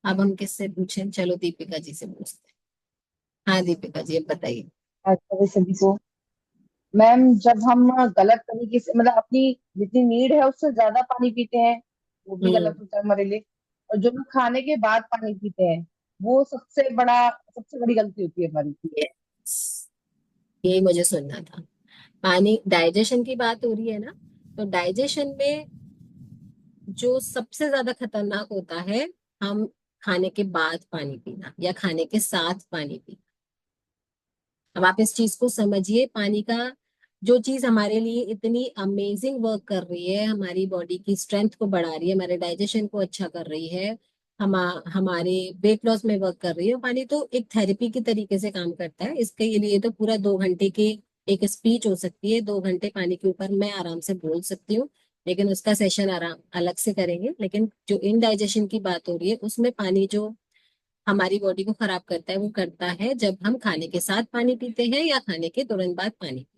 अब हम किससे पूछें? चलो दीपिका जी से पूछते हैं। हाँ दीपिका जी अब बताइए।
अच्छा सभी को। मैम जब हम गलत तरीके से मतलब अपनी जितनी नीड है उससे ज्यादा पानी पीते हैं, वो भी
हम्म।
गलत होता है हमारे लिए। और जो हम खाने के बाद पानी पीते हैं, वो सबसे बड़ी गलती होती है हमारी।
यस, यही मुझे सुनना था। पानी, डाइजेशन की बात हो रही है ना, तो डाइजेशन में जो सबसे ज्यादा खतरनाक होता है, हम खाने के बाद पानी पीना या खाने के साथ पानी पीना। अब आप इस चीज को समझिए, पानी का जो चीज हमारे लिए इतनी अमेजिंग वर्क कर रही है, हमारी बॉडी की स्ट्रेंथ को बढ़ा रही है, हमारे डाइजेशन को अच्छा कर रही है, हम हमारे वेट लॉस में वर्क कर रही है, पानी तो एक थेरेपी की तरीके से काम करता है। इसके लिए तो पूरा 2 घंटे की एक स्पीच हो सकती है, 2 घंटे पानी के ऊपर मैं आराम से बोल सकती हूँ, लेकिन उसका सेशन आराम अलग से करेंगे। लेकिन जो इनडाइजेशन की बात हो रही है, उसमें पानी जो हमारी बॉडी को खराब करता है वो करता है जब हम खाने के साथ पानी पीते हैं या खाने के तुरंत बाद पानी पीते हैं।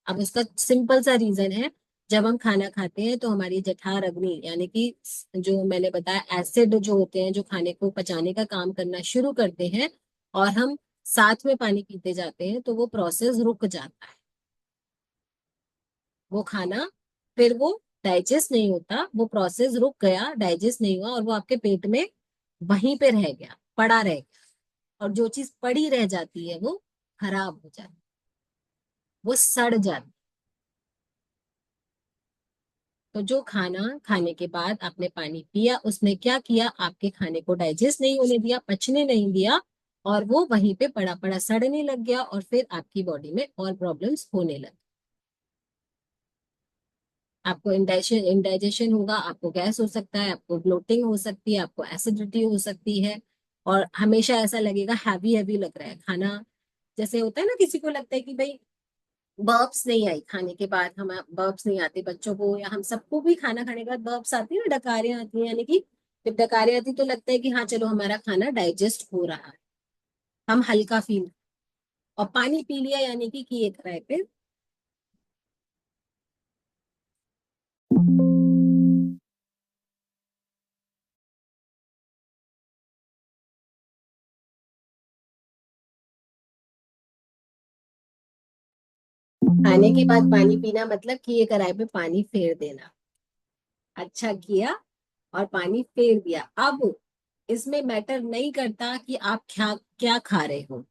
अब उसका सिंपल सा रीजन है, जब हम खाना खाते हैं तो हमारी जठर अग्नि यानी कि जो मैंने बताया एसिड जो होते हैं, जो खाने को पचाने का काम करना शुरू करते हैं, और हम साथ में पानी पीते जाते हैं, तो वो प्रोसेस रुक जाता है। वो खाना फिर वो डाइजेस्ट नहीं होता, वो प्रोसेस रुक गया, डाइजेस्ट नहीं हुआ, और वो आपके पेट में वहीं पे रह गया, पड़ा रह गया। और जो चीज पड़ी रह जाती है वो खराब हो जाती है, वो सड़ जाती है। तो जो खाना खाने के बाद आपने पानी पिया, उसने क्या किया, आपके खाने को डाइजेस्ट नहीं होने दिया, पचने नहीं दिया, और वो वहीं पे पड़ा पड़ा सड़ने लग गया, और फिर आपकी बॉडी में और प्रॉब्लम्स होने लगे। आपको इंडाइजेशन होगा, आपको गैस हो सकता है, आपको ब्लोटिंग हो सकती है, आपको एसिडिटी हो सकती है, और हमेशा ऐसा लगेगा हैवी हैवी लग रहा है खाना। जैसे होता है ना, किसी को लगता है कि भाई बर्ब्स नहीं आई खाने के बाद, हम बर्ब्स नहीं आते बच्चों को, या हम सबको भी खाना खाने के बाद बर्ब्स आती है ना, डकारियां आती हैं, यानी कि जब डकारियां आती तो लगता है कि हाँ चलो हमारा खाना डाइजेस्ट हो रहा है, हम हल्का फील। और पानी पी लिया यानी कि किए कराए पे। खाने के बाद पानी पीना मतलब किए कराए पे पानी फेर देना। अच्छा किया और पानी फेर दिया। अब इसमें मैटर नहीं करता कि आप क्या क्या खा रहे हो,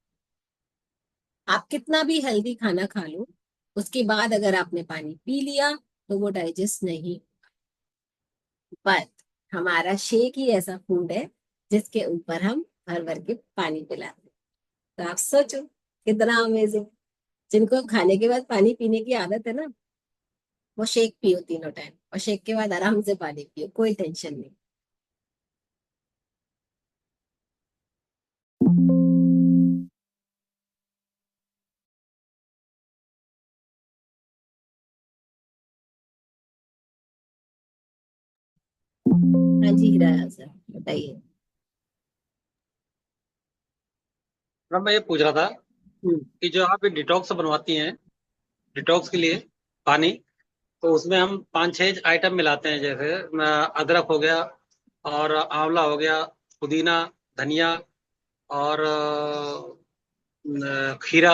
आप कितना भी हेल्दी खाना खा लो, उसके बाद अगर आपने पानी पी लिया तो वो डाइजेस्ट नहीं। बट हमारा शेक ही ऐसा फूड है जिसके ऊपर हम भर भर के पानी पिलाते हैं। तो आप सोचो कितना अमेजिंग। जिनको खाने के बाद पानी पीने की आदत है ना, वो शेक पियो तीनों टाइम, और शेक के बाद आराम से पानी पियो, कोई टेंशन नहीं। हाँ जी हीरा सर, बताइए।
मैम मैं ये पूछ रहा था
हम्म।
कि जो आप ये डिटॉक्स बनवाती हैं, डिटॉक्स के लिए पानी, तो उसमें हम 5-6 आइटम मिलाते हैं, जैसे अदरक हो गया, और आंवला हो गया, पुदीना, धनिया, और खीरा,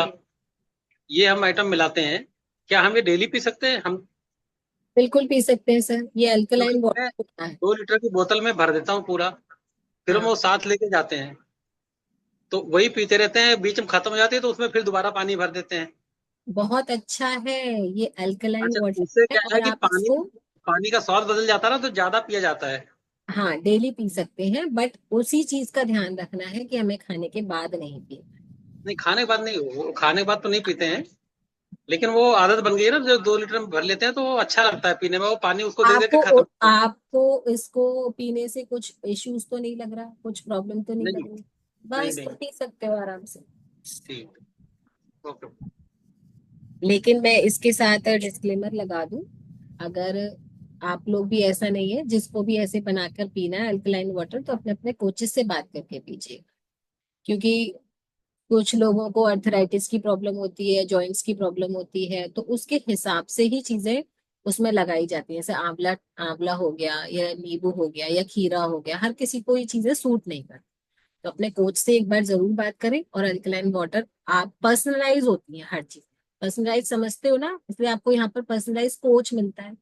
ये हम आइटम मिलाते हैं। क्या हम ये डेली पी सकते हैं हम?
बिल्कुल पी सकते हैं सर, ये
क्योंकि
अल्कलाइन
मैं
वाटर होता है।
2 लीटर की बोतल में भर देता हूँ पूरा, फिर हम
हाँ,
वो साथ लेके जाते हैं, तो वही पीते रहते हैं, बीच में खत्म हो जाती है तो उसमें फिर दोबारा पानी भर देते हैं।
बहुत अच्छा है, ये अल्कलाइन
अच्छा,
वाटर
उससे
है,
क्या है
और
कि
आप
पानी
इसको
पानी का स्वाद बदल जाता है ना, तो ज्यादा पिया जाता है।
हाँ डेली पी सकते हैं, बट उसी चीज का ध्यान रखना है कि हमें खाने के बाद नहीं पीना।
नहीं, खाने के बाद नहीं, वो खाने के बाद तो नहीं पीते हैं, लेकिन वो आदत बन गई है ना, जो 2 लीटर में भर लेते हैं तो वो अच्छा लगता है पीने में, वो पानी उसको दे दे के
आपको
खत्म।
आपको इसको पीने से कुछ इश्यूज तो नहीं लग रहा, कुछ प्रॉब्लम तो नहीं
नहीं
लग रही?
नहीं
बस तो
नहीं।
पी सकते हो आराम से।
ठीक। ओके।
लेकिन मैं इसके साथ डिस्क्लेमर लगा दूं, अगर आप लोग भी ऐसा नहीं है जिसको भी ऐसे बनाकर पीना है अल्कलाइन वाटर, तो अपने अपने कोचेस से बात करके पीजिए। क्योंकि कुछ लोगों को अर्थराइटिस की प्रॉब्लम होती है, जॉइंट्स की प्रॉब्लम होती है, तो उसके हिसाब से ही चीजें उसमें लगाई जाती है। जैसे आंवला आंवला हो गया, या नींबू हो गया, या खीरा हो गया, हर किसी को ये चीजें सूट नहीं करती। तो अपने कोच से एक बार जरूर बात करें। और अल्कलाइन वाटर आप पर्सनलाइज होती है हर चीज, पर्सनलाइज समझते हो ना, इसलिए आपको यहाँ पर पर्सनलाइज कोच मिलता है,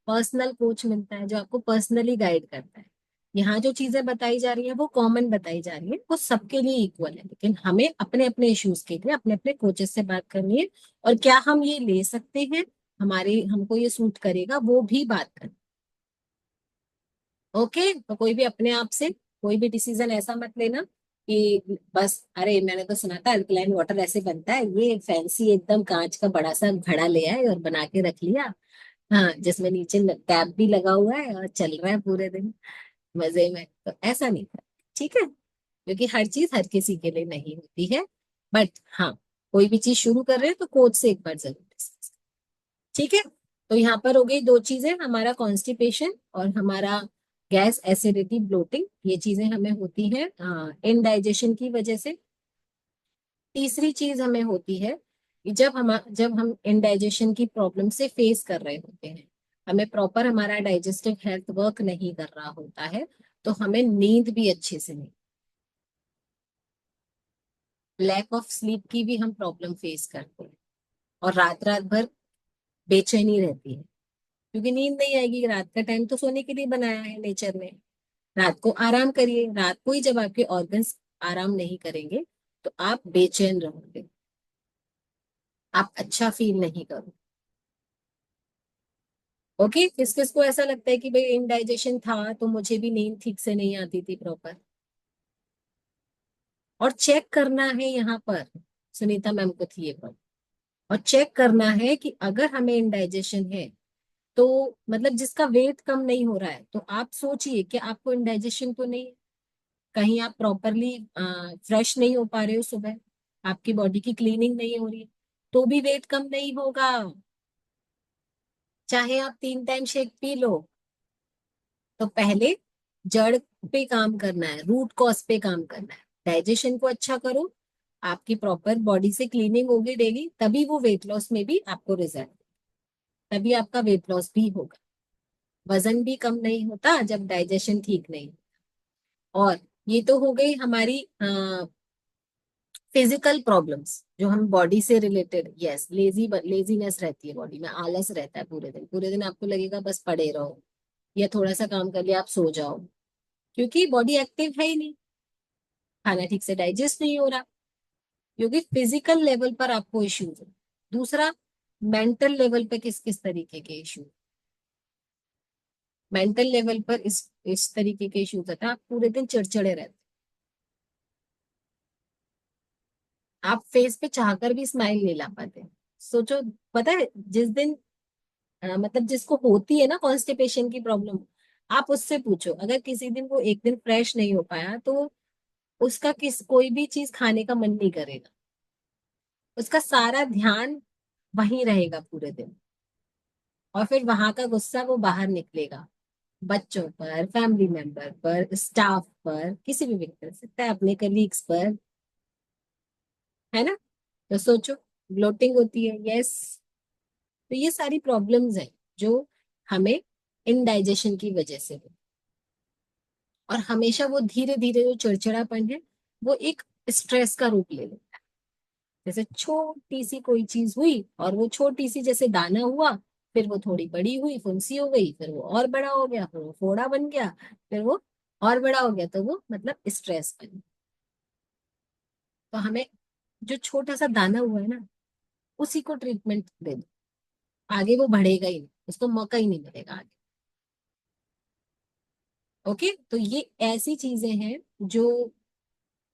पर्सनल कोच मिलता है जो आपको पर्सनली गाइड करता है। यहाँ जो चीजें बताई जा रही है वो कॉमन बताई जा रही है, वो सबके लिए इक्वल है, लेकिन हमें अपने अपने इश्यूज के लिए अपने अपने कोचेस से बात करनी है। और क्या हम ये ले सकते हैं, हमारे हमको ये सूट करेगा, वो भी बात करनी। ओके, तो कोई भी अपने आप से कोई भी डिसीजन ऐसा मत लेना कि बस अरे मैंने तो सुना था अल्कलाइन वाटर ऐसे बनता है, ये फैंसी एकदम कांच का बड़ा सा घड़ा ले आए और बना के रख लिया, हाँ जिसमें नीचे टैप भी लगा हुआ है और चल रहा है पूरे दिन मजे में, तो ऐसा नहीं था। ठीक है, क्योंकि हर चीज हर किसी के लिए नहीं होती है। बट हाँ, कोई भी चीज शुरू कर रहे हैं तो कोच से एक बार जरूर डिस्कस। ठीक है, तो यहाँ पर हो गई दो चीजें, हमारा कॉन्स्टिपेशन और हमारा गैस एसिडिटी ब्लोटिंग, ये चीजें हमें होती हैं इनडाइजेशन की वजह से। तीसरी चीज हमें होती है कि जब हम इनडाइजेशन की प्रॉब्लम से फेस कर रहे होते हैं, हमें प्रॉपर हमारा डाइजेस्टिव हेल्थ वर्क नहीं कर रहा होता है, तो हमें नींद भी अच्छे से नहीं, लैक ऑफ स्लीप की भी हम प्रॉब्लम फेस करते हैं, और रात रात भर बेचैनी रहती है, क्योंकि नींद नहीं आएगी। रात का टाइम तो सोने के लिए बनाया है नेचर ने, रात को आराम करिए। रात को ही जब आपके ऑर्गन्स आराम नहीं करेंगे तो आप बेचैन रहोगे, आप अच्छा फील नहीं करोगे। ओके, किस किस को ऐसा लगता है कि भाई इनडाइजेशन था तो मुझे भी नींद ठीक से नहीं आती थी प्रॉपर। और चेक करना है यहाँ पर, सुनीता मैम को थी ये प्रॉब्लम, और चेक करना है कि अगर हमें इनडाइजेशन है तो मतलब जिसका वेट कम नहीं हो रहा है, तो आप सोचिए कि आपको इनडाइजेशन तो नहीं है, कहीं आप प्रॉपरली फ्रेश नहीं हो पा रहे हो सुबह, आपकी बॉडी की क्लीनिंग नहीं हो रही है, तो भी वेट कम नहीं होगा, चाहे आप 3 टाइम शेक पी लो। तो पहले जड़ पे काम करना है, रूट कॉज पे काम करना है, डाइजेशन को अच्छा करो, आपकी प्रॉपर बॉडी से क्लीनिंग होगी डेली, तभी वो वेट लॉस में भी आपको रिजल्ट, तभी आपका वेट लॉस भी होगा। वजन भी कम नहीं होता जब डाइजेशन ठीक नहीं। और ये तो हो गई हमारी फिजिकल प्रॉब्लम्स जो हम बॉडी से रिलेटेड, यस लेजीनेस रहती है बॉडी में, आलस रहता है, पूरे दिन पूरे दिन आपको लगेगा बस पड़े रहो, या थोड़ा सा काम कर लिया आप सो जाओ, क्योंकि बॉडी एक्टिव है ही नहीं, खाना ठीक से डाइजेस्ट नहीं हो रहा, क्योंकि फिजिकल लेवल पर आपको इश्यूज है। दूसरा, मेंटल लेवल पे किस किस तरीके के इश्यू, मेंटल लेवल पर इस तरीके के इश्यूज होता है, आप पूरे दिन चिड़चिड़े रहते, आप फेस पे चाहकर भी स्माइल नहीं ला पाते। सोचो, पता है जिस दिन मतलब जिसको होती है ना कॉन्स्टिपेशन की प्रॉब्लम, आप उससे पूछो, अगर किसी दिन वो एक दिन फ्रेश नहीं हो पाया तो उसका कोई भी चीज खाने का मन नहीं करेगा, उसका सारा ध्यान वहीं रहेगा पूरे दिन, और फिर वहां का गुस्सा वो बाहर निकलेगा, बच्चों पर, फैमिली मेंबर पर, स्टाफ पर, किसी भी व्यक्ति कर सकता है, अपने कलीग्स पर, है ना। तो सोचो, ब्लोटिंग होती है, यस, तो ये सारी प्रॉब्लम्स हैं जो हमें इनडाइजेशन की वजह से हो। और हमेशा वो धीरे धीरे जो चिड़चिड़ापन है वो एक स्ट्रेस का रूप ले लेता है। जैसे छोटी सी कोई चीज हुई और वो छोटी सी जैसे दाना हुआ, फिर वो थोड़ी बड़ी हुई, फुंसी हो गई, फिर वो और बड़ा हो गया, फिर वो फोड़ा बन गया, फिर वो और बड़ा हो गया, तो वो मतलब स्ट्रेस बन गया। तो हमें जो छोटा सा दाना हुआ है ना, उसी को ट्रीटमेंट दे दो, आगे वो बढ़ेगा ही नहीं, उसको मौका ही नहीं मिलेगा आगे। ओके, तो ये ऐसी चीजें हैं जो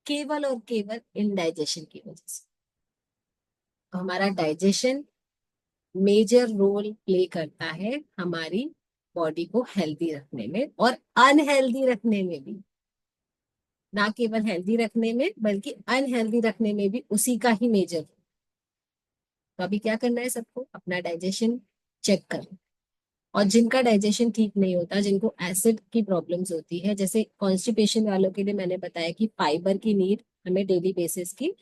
केवल और केवल इनडाइजेशन की वजह से, तो हमारा डाइजेशन मेजर रोल प्ले करता है हमारी बॉडी को हेल्दी रखने में और अनहेल्दी रखने में भी, ना केवल हेल्दी रखने में बल्कि अनहेल्दी रखने में भी उसी का ही मेजर। तो अभी क्या करना है, सबको अपना डाइजेशन चेक करना, और जिनका डाइजेशन ठीक नहीं होता, जिनको एसिड की प्रॉब्लम्स होती है, जैसे कॉन्स्टिपेशन वालों के लिए मैंने बताया कि फाइबर की नीड हमें डेली बेसिस की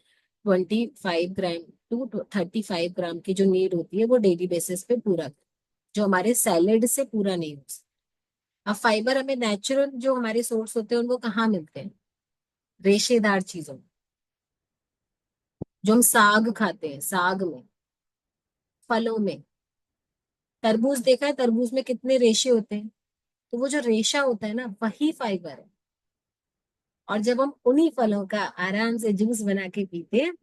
25 ग्राम टू 35 ग्राम की जो नीड होती है वो डेली बेसिस पे पूरा, जो हमारे सैलेड से पूरा नहीं हो सकता। अब फाइबर हमें नेचुरल जो हमारे सोर्स होते हैं उनको कहाँ मिलते हैं, रेशेदार चीजों में, जो हम साग खाते हैं, साग में, फलों में, तरबूज देखा है, तरबूज में कितने रेशे होते हैं, तो वो जो रेशा होता है ना वही फाइबर है। और जब हम उन्हीं फलों का आराम से जूस बना के पीते हैं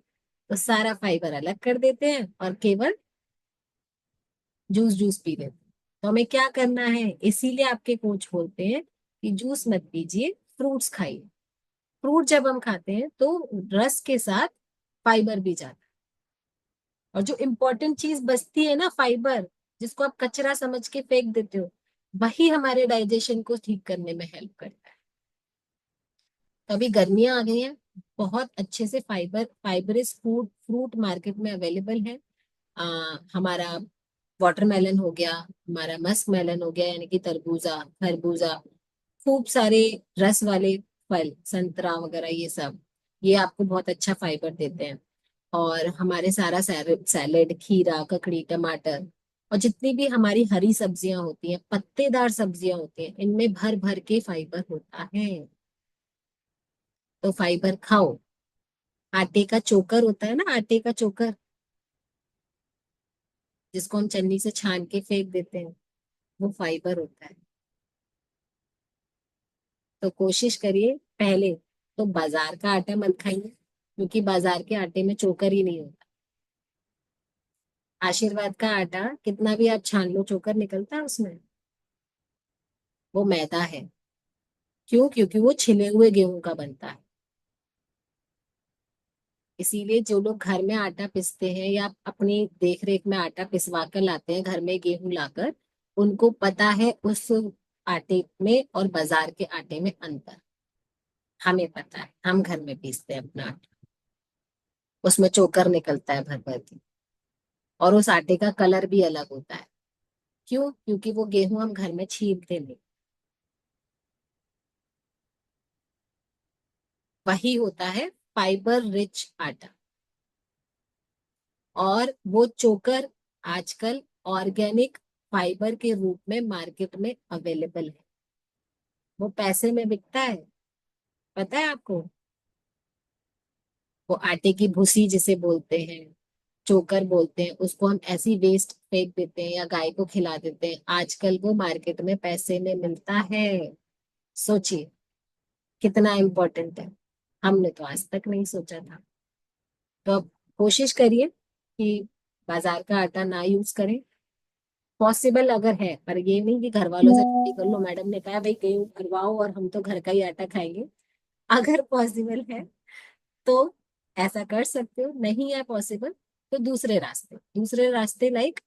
तो सारा फाइबर अलग कर देते हैं और केवल जूस जूस पी लेते हैं। तो हमें क्या करना है, इसीलिए आपके कोच बोलते हैं कि जूस मत पीजिए, फ्रूट्स खाइए। फ्रूट जब हम खाते हैं तो रस के साथ फाइबर भी जाता है, और जो इम्पोर्टेंट चीज बचती है ना फाइबर, जिसको आप कचरा समझ के फेंक देते हो, वही हमारे डाइजेशन को ठीक करने में हेल्प करता है। तो अभी गर्मियां आ गई हैं, बहुत अच्छे से फाइबरस फूड फ्रूट मार्केट में अवेलेबल है। हमारा वाटरमेलन हो गया, हमारा मस्क मेलन हो गया, यानी कि तरबूजा, खरबूजा, खूब सारे रस वाले फल, संतरा वगैरह, ये सब, ये आपको बहुत अच्छा फाइबर देते हैं। और हमारे सारा सैलेड, खीरा, ककड़ी, टमाटर, और जितनी भी हमारी हरी सब्जियां होती हैं, पत्तेदार सब्जियां होती हैं, इनमें भर भर के फाइबर होता है। तो फाइबर खाओ। आटे का चोकर होता है ना, आटे का चोकर, जिसको हम चन्नी से छान के फेंक देते हैं, वो फाइबर होता है। तो कोशिश करिए, पहले तो बाजार का आटा मत खाइए, क्योंकि बाजार के आटे में चोकर ही नहीं होता। आशीर्वाद का आटा कितना भी आप छान लो चोकर निकलता है उसमें? वो मैदा है। क्यों? क्योंकि वो छिले हुए गेहूं का बनता है। इसीलिए जो लोग घर में आटा पिसते हैं या अपनी देख रेख में आटा पिसवा कर लाते हैं, घर में गेहूं लाकर, उनको पता है उस आटे में और बाजार के आटे में अंतर। हमें पता है, हम घर में पीसते हैं अपना आटा, उसमें चोकर निकलता है भर भर के, और उस आटे का कलर भी अलग होता है। क्यों? क्योंकि वो गेहूं हम घर में छीलते नहीं। वही होता है फाइबर रिच आटा। और वो चोकर आजकल ऑर्गेनिक फाइबर के रूप में मार्केट में अवेलेबल है। वो पैसे में बिकता है, पता है आपको? वो आटे की भूसी जिसे बोलते हैं, चोकर बोलते हैं, उसको हम ऐसी वेस्ट फेंक देते हैं या गाय को खिला देते हैं। आजकल वो मार्केट में पैसे में मिलता है। सोचिए कितना इम्पोर्टेंट है। हमने तो आज तक नहीं सोचा था। तो अब कोशिश करिए कि बाजार का आटा ना यूज करें। पॉसिबल अगर है, पर ये नहीं कि घर वालों से छुट्टी कर लो, मैडम ने कहा भाई गेहूं करवाओ और हम तो घर का ही आटा खाएंगे। अगर पॉसिबल है तो ऐसा कर सकते हो, नहीं है पॉसिबल तो दूसरे रास्ते लाइक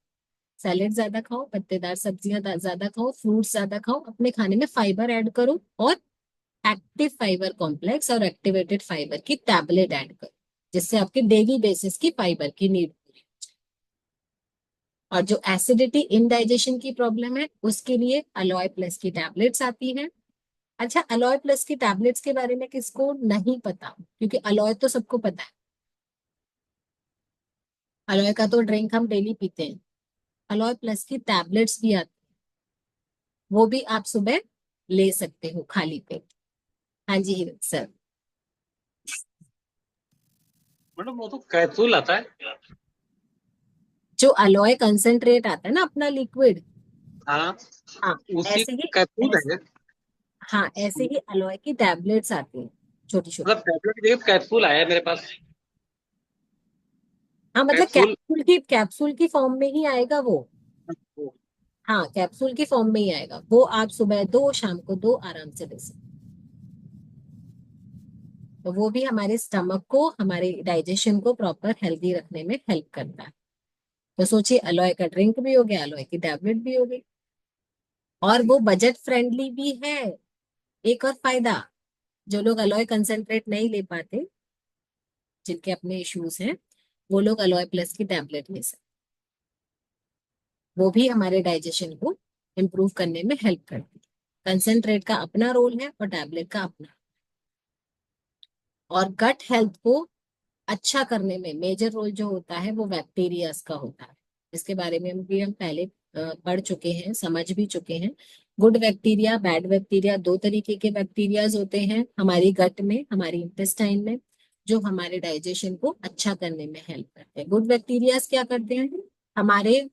सैलेड ज्यादा खाओ, पत्तेदार सब्जियां ज्यादा खाओ, फ्रूट्स ज्यादा खाओ, अपने खाने में फाइबर ऐड करो, और एक्टिव फाइबर कॉम्प्लेक्स और एक्टिवेटेड फाइबर की टैबलेट ऐड करो, जिससे आपके डेली बेसिस की फाइबर की नीड पूरी हो जाए। और जो एसिडिटी इनडाइजेशन की प्रॉब्लम है उसके लिए अलोय प्लस की टैबलेट्स आती हैं। अच्छा, अलोय प्लस की टैबलेट्स के बारे में किसको नहीं पता? क्योंकि अलोय तो सबको पता है, अलोय का तो ड्रिंक हम डेली पीते हैं। अलोय प्लस की टैबलेट्स भी आती, वो भी आप सुबह ले सकते हो खाली पेट। हाँ जी हीरक सर।
मैडम वो तो कैप्सूल आता है।
जो अलोय कंसेंट्रेट आता है ना अपना लिक्विड,
हाँ,
हाँ
उसी
ऐसे ही,
कैप्सूल है।
हाँ ऐसे ही अलोय की टैबलेट्स आती हैं छोटी छोटी।
मतलब टैबलेट की जगह कैप्सूल आया है मेरे पास।
हाँ मतलब
कैप्सूल।
कैप्सूल की फॉर्म में ही आएगा वो। हाँ कैप्सूल की फॉर्म में ही आएगा वो, आप सुबह दो शाम को दो आराम से ले सकते। तो वो भी हमारे स्टमक को, हमारे डाइजेशन को प्रॉपर हेल्दी रखने में हेल्प करता है। तो सोचिए, अलोय का ड्रिंक भी हो गया, अलोय की टैबलेट भी हो गई, और वो बजट फ्रेंडली भी है। एक और फायदा, जो लोग अलोय कंसेंट्रेट नहीं ले पाते, जिनके अपने इश्यूज हैं, वो लोग अलोय प्लस की टैबलेट ले सकते। वो भी हमारे डाइजेशन को इम्प्रूव करने में हेल्प करती है। कंसेंट्रेट का अपना रोल है और टैबलेट का अपना। और गट हेल्थ को अच्छा करने में मेजर रोल जो होता है वो बैक्टीरियाज का होता है। इसके बारे में भी हम पहले पढ़ चुके हैं, समझ भी चुके हैं। गुड बैक्टीरिया, बैड बैक्टीरिया, दो तरीके के बैक्टीरियाज होते हैं हमारी गट में, हमारी इंटेस्टाइन में, जो हमारे डाइजेशन को अच्छा करने में हेल्प करते हैं। गुड बैक्टीरियाज क्या करते हैं? हमारे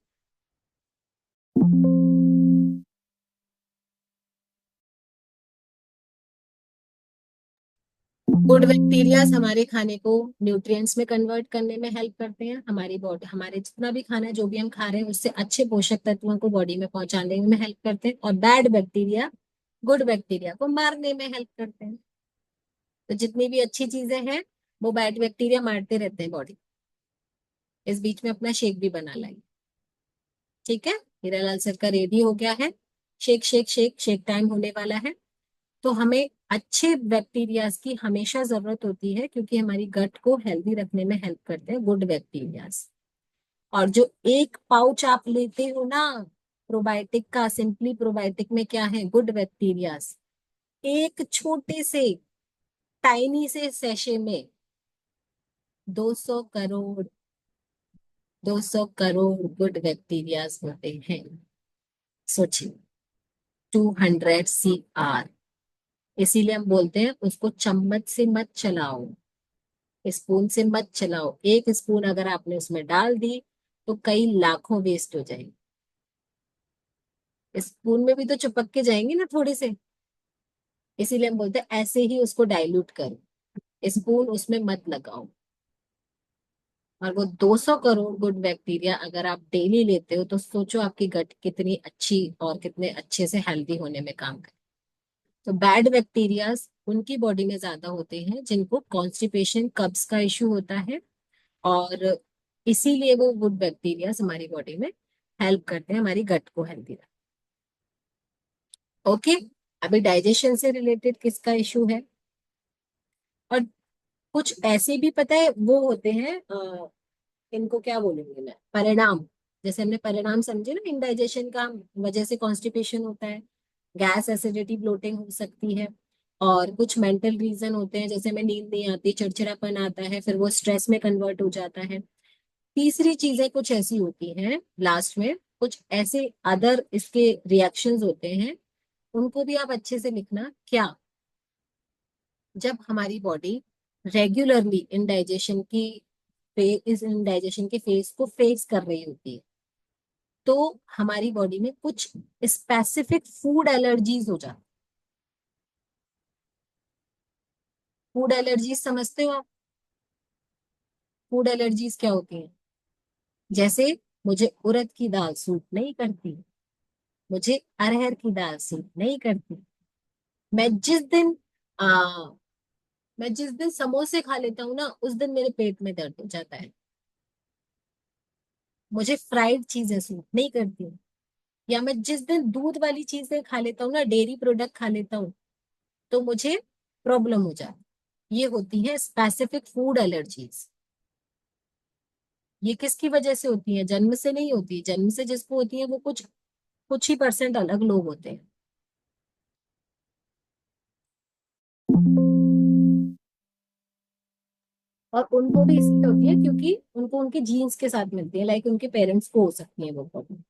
गुड बैक्टीरियाज हमारे खाने को न्यूट्रिएंट्स में कन्वर्ट करने में हेल्प करते हैं। हमारी बॉडी, हमारे जितना भी खाना है, जो भी हम खा रहे हैं, उससे अच्छे पोषक तत्वों को बॉडी में पहुंचाने में हेल्प करते हैं। और बैड बैक्टीरिया गुड बैक्टीरिया को मारने में हेल्प करते हैं। तो जितनी भी अच्छी चीजें हैं वो बैड बैक्टीरिया मारते रहते हैं बॉडी। इस बीच में अपना शेक भी बना लाइए। ठीक है, हीरालाल सर का रेडी हो गया है। Shake shake shake shake time होने वाला है। तो हमें अच्छे बैक्टीरियाज की हमेशा जरूरत होती है, क्योंकि हमारी गट को हेल्दी रखने में हेल्प करते हैं गुड बैक्टीरियाज। और जो एक पाउच आप लेते हो ना प्रोबायोटिक का, सिंपली प्रोबायोटिक में क्या है? Good bacterias. एक छोटे से टाइनी से सैशे में 200 करोड़ 200 करोड़ गुड बैक्टीरियाज होते हैं। सोचिए, 200 CR। इसीलिए हम बोलते हैं उसको चम्मच से मत चलाओ, स्पून से मत चलाओ। एक स्पून अगर आपने उसमें डाल दी तो कई लाखों वेस्ट हो जाएंगे। स्पून में भी तो चिपक के जाएंगे ना थोड़े से। इसीलिए हम बोलते हैं ऐसे ही उसको डाइल्यूट करो, स्पून उसमें मत लगाओ। और वो 200 करोड़ गुड बैक्टीरिया अगर आप डेली लेते हो तो सोचो आपकी गट कितनी अच्छी और कितने अच्छे से हेल्दी होने में काम करे। तो बैड बैक्टीरियाज उनकी बॉडी में ज्यादा होते हैं जिनको कॉन्स्टिपेशन कब्ज का इश्यू होता है, और इसीलिए वो गुड बैक्टीरियाज हमारी बॉडी में हेल्प करते हैं हमारी गट को हेल्दी रखने। ओके, अभी डाइजेशन से रिलेटेड किसका इशू है? और कुछ ऐसे भी पता है वो होते हैं, इनको क्या बोलूंगी मैं, परिणाम। जैसे हमने परिणाम समझे ना, इंडाइजेशन का वजह से कॉन्स्टिपेशन होता है, गैस एसिडिटी ब्लोटिंग हो सकती है, और कुछ मेंटल रीजन होते हैं जैसे हमें नींद नहीं आती, चिड़चिड़ापन आता है, फिर वो स्ट्रेस में कन्वर्ट हो जाता है। तीसरी चीजें कुछ ऐसी होती हैं लास्ट में, कुछ ऐसे अदर इसके रिएक्शंस होते हैं, उनको भी आप अच्छे से लिखना। क्या? जब हमारी बॉडी रेगुलरली इस इंडाइजेशन के फेज को फेस कर रही होती है तो हमारी बॉडी में कुछ स्पेसिफिक फूड एलर्जीज हो जाती। फूड एलर्जीज समझते हो आप? फूड एलर्जीज क्या होती हैं? जैसे मुझे उड़द की दाल सूट नहीं करती, मुझे अरहर की दाल सूट नहीं करती, मैं जिस दिन आ, मैं जिस दिन समोसे खा लेता हूँ ना उस दिन मेरे पेट में दर्द हो जाता है, मुझे फ्राइड चीजें सूट नहीं करती, या मैं जिस दिन दूध वाली चीजें खा लेता हूँ ना, डेयरी प्रोडक्ट खा लेता हूँ, तो मुझे प्रॉब्लम हो जाती है। ये होती है स्पेसिफिक फूड एलर्जीज। ये किसकी वजह से होती है? जन्म से नहीं होती। जन्म से जिसको होती है वो कुछ कुछ ही परसेंट अलग लोग होते हैं। और उनको भी इसलिए होती है क्योंकि उनको उनके जीन्स के साथ मिलती है, लाइक उनके पेरेंट्स को हो सकती है वो प्रॉब्लम।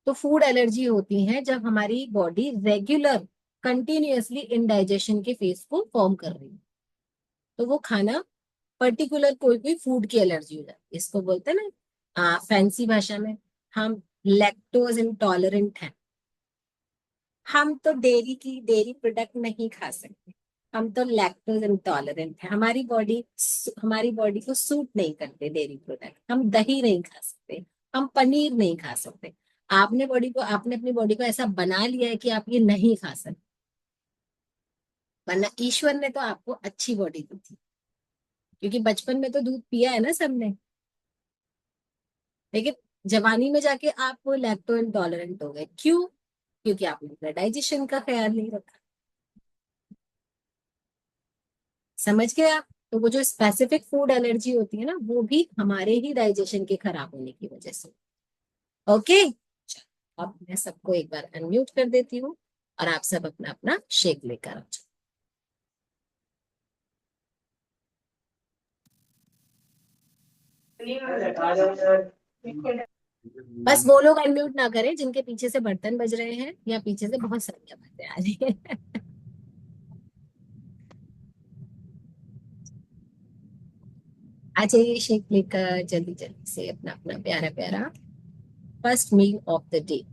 तो फूड एलर्जी होती है जब हमारी बॉडी रेगुलर कंटिन्यूअसली इनडाइजेशन के फेज को फॉर्म कर रही है, तो वो खाना पर्टिकुलर कोई भी फूड की एलर्जी हो जाती है। इसको बोलते हैं ना फैंसी भाषा में, हम लैक्टोज इंटॉलरेंट हैं। हम तो डेयरी प्रोडक्ट नहीं खा सकते, हम तो लैक्टोज इंटॉलरेंट है। हमारी बॉडी को सूट नहीं करते डेयरी प्रोडक्ट। हम दही नहीं खा सकते, हम पनीर नहीं खा सकते। आपने अपनी बॉडी को ऐसा बना लिया है कि आप ये नहीं खा सकते, वरना ईश्वर ने तो आपको अच्छी बॉडी दी थी, क्योंकि बचपन में तो दूध पिया है ना सबने। लेकिन जवानी में जाके आप लैक्टो इंटॉलरेंट हो गए, क्यों? क्योंकि आपने अपना डाइजेशन का ख्याल नहीं रखा। समझ गए आप? तो वो जो स्पेसिफिक फूड एलर्जी होती है ना, वो भी हमारे ही डाइजेशन के खराब होने की वजह से। ओके, अब मैं सबको एक बार अनम्यूट कर देती हूँ और आप सब अपना अपना शेक लेकर आ जाओ। बस वो लोग अनम्यूट ना करें जिनके पीछे से बर्तन बज रहे हैं या पीछे से बहुत सारी आवाजें आ रही है। आ जाइए शेक लेकर जल्दी जल्दी से अपना अपना प्यारा प्यारा first meal of the day.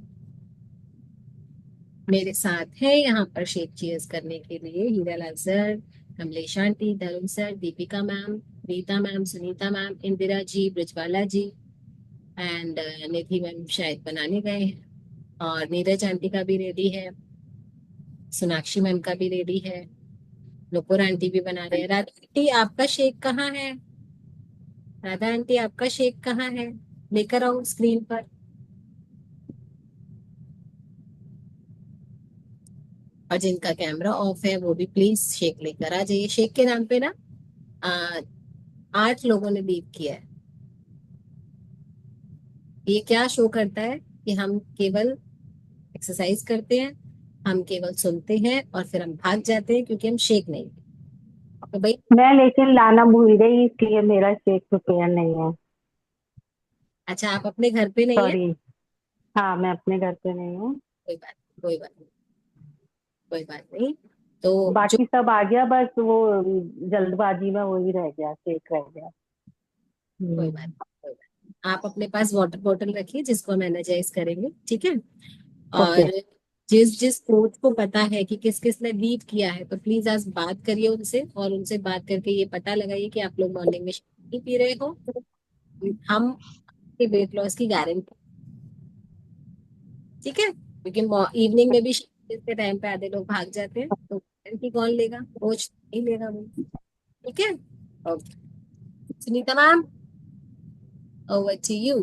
मेरे साथ है यहाँ पर शेक चीयर्स करने के लिए Hira Lal sir, Kamlesh aunty, Dharun sir, Deepika ma'am, Rita ma'am, Sunita ma'am, Indira ji, Brajbala ji, and Nidhi ma'am शायद बनाने गए हैं, और नीरज आंटी का भी रेडी है, सोनाक्षी मैम का भी रेडी है, नुपुर आंटी भी बना रहे हैं। राधा आंटी आपका शेक कहाँ है? राधा आंटी आपका शेक कहाँ है? लेकर आओ स्क्रीन पर। और जिनका कैमरा ऑफ है वो भी प्लीज शेक लेकर आ जाइए। शेक के नाम पे ना 8 लोगों ने बीप किया है। ये क्या शो करता है कि हम केवल एक्सरसाइज करते हैं, हम केवल सुनते हैं और फिर हम भाग जाते हैं क्योंकि हम शेक नहीं पीते। तो भाई
मैं लेकिन लाना भूल गई इसलिए मेरा शेक प्रिपेयर नहीं है।
अच्छा, आप अपने घर पे नहीं है?
सॉरी। हाँ, मैं अपने घर पे नहीं हूँ।
कोई बात कोई बात नहीं, कोई बात नहीं। तो जो
बाकी सब आ गया, बस वो जल्दबाजी में वही रह गया, शेक रह गया।
कोई बात कोई बात नहीं। आप अपने पास वाटर बॉटल रखिए जिसको हम एनर्जाइज करेंगे, ठीक है?
ओके।
और जिस जिस कोच को पता है कि किस किस ने लीड किया है तो प्लीज आज बात करिए उनसे, और उनसे बात करके ये पता लगाइए कि आप लोग मॉर्निंग में नहीं पी रहे हो, हम वेट लॉस की गारंटी, ठीक है, क्योंकि इवनिंग में भी के टाइम पे आधे लोग भाग जाते हैं, तो गारंटी कौन लेगा, कोच नहीं लेगा वो। ठीक है, okay, Sunita ma'am, over to you.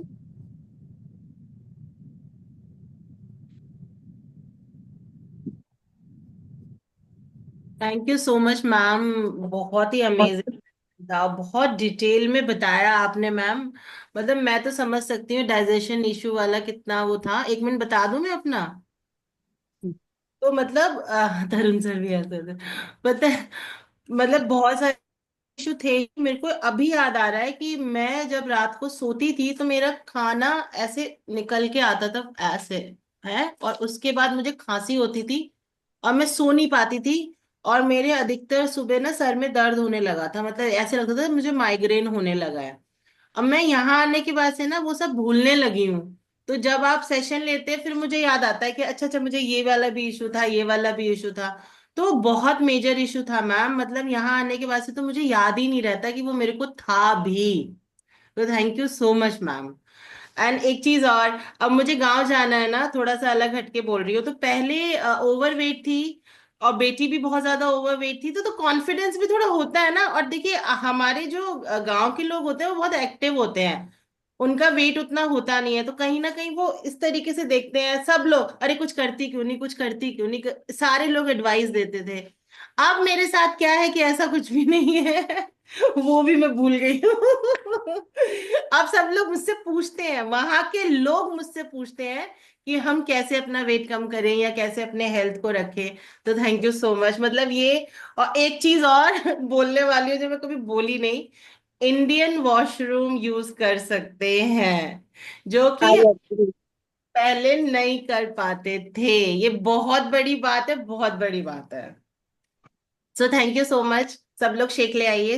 Thank you so much ma'am, बहुत ही अमेजिंग था, बहुत डिटेल में बताया आपने मैम। मतलब मैं तो समझ सकती हूँ डाइजेशन इशू वाला कितना वो था। एक मिनट बता दूं मैं अपना। तो मतलब तरुण सर भी ऐसे थे, पता है, मतलब बहुत सारे इशू थे। मेरे को अभी याद आ रहा है कि मैं जब रात को सोती थी तो मेरा खाना ऐसे निकल के आता था ऐसे, है, और उसके बाद मुझे खांसी होती थी और मैं सो नहीं पाती थी। और मेरे अधिकतर सुबह ना सर में दर्द होने लगा था, मतलब ऐसे लगता था मुझे माइग्रेन होने लगा है। अब मैं यहाँ आने के बाद से ना वो सब भूलने लगी हूँ। तो जब आप सेशन लेते हैं फिर मुझे याद आता है कि अच्छा अच्छा, मुझे ये वाला भी इशू था, ये वाला भी इशू था। तो बहुत मेजर इशू था मैम, मतलब यहाँ आने के बाद से तो मुझे याद ही नहीं रहता कि वो मेरे को था भी। तो thank you so much ma'am. And एक चीज और, अब मुझे गांव जाना है ना, थोड़ा सा अलग हटके बोल रही हूँ। तो पहले ओवरवेट थी और बेटी भी बहुत ज्यादा ओवरवेट थी, तो कॉन्फिडेंस भी थोड़ा होता है ना। और देखिए हमारे जो गांव के लोग होते हैं वो बहुत एक्टिव होते हैं, उनका वेट उतना होता नहीं है, तो कहीं ना कहीं वो इस तरीके से देखते हैं सब लोग, अरे कुछ करती क्यों नहीं, कुछ करती क्यों नहीं, सारे लोग एडवाइस देते थे। अब मेरे साथ क्या है कि ऐसा कुछ भी नहीं है। वो भी मैं भूल गई हूँ। अब सब लोग मुझसे पूछते हैं, वहां के लोग मुझसे पूछते हैं कि हम कैसे अपना वेट कम करें या कैसे अपने हेल्थ को रखें। तो थैंक यू सो मच, मतलब ये। और एक चीज और बोलने वाली हूँ जो मैं कभी बोली नहीं, इंडियन वॉशरूम यूज कर सकते हैं, जो कि
आई एग्री।
पहले नहीं कर पाते थे। ये बहुत बड़ी बात है, बहुत बड़ी बात है। So thank you so much, सब लोग शेक ले आइए।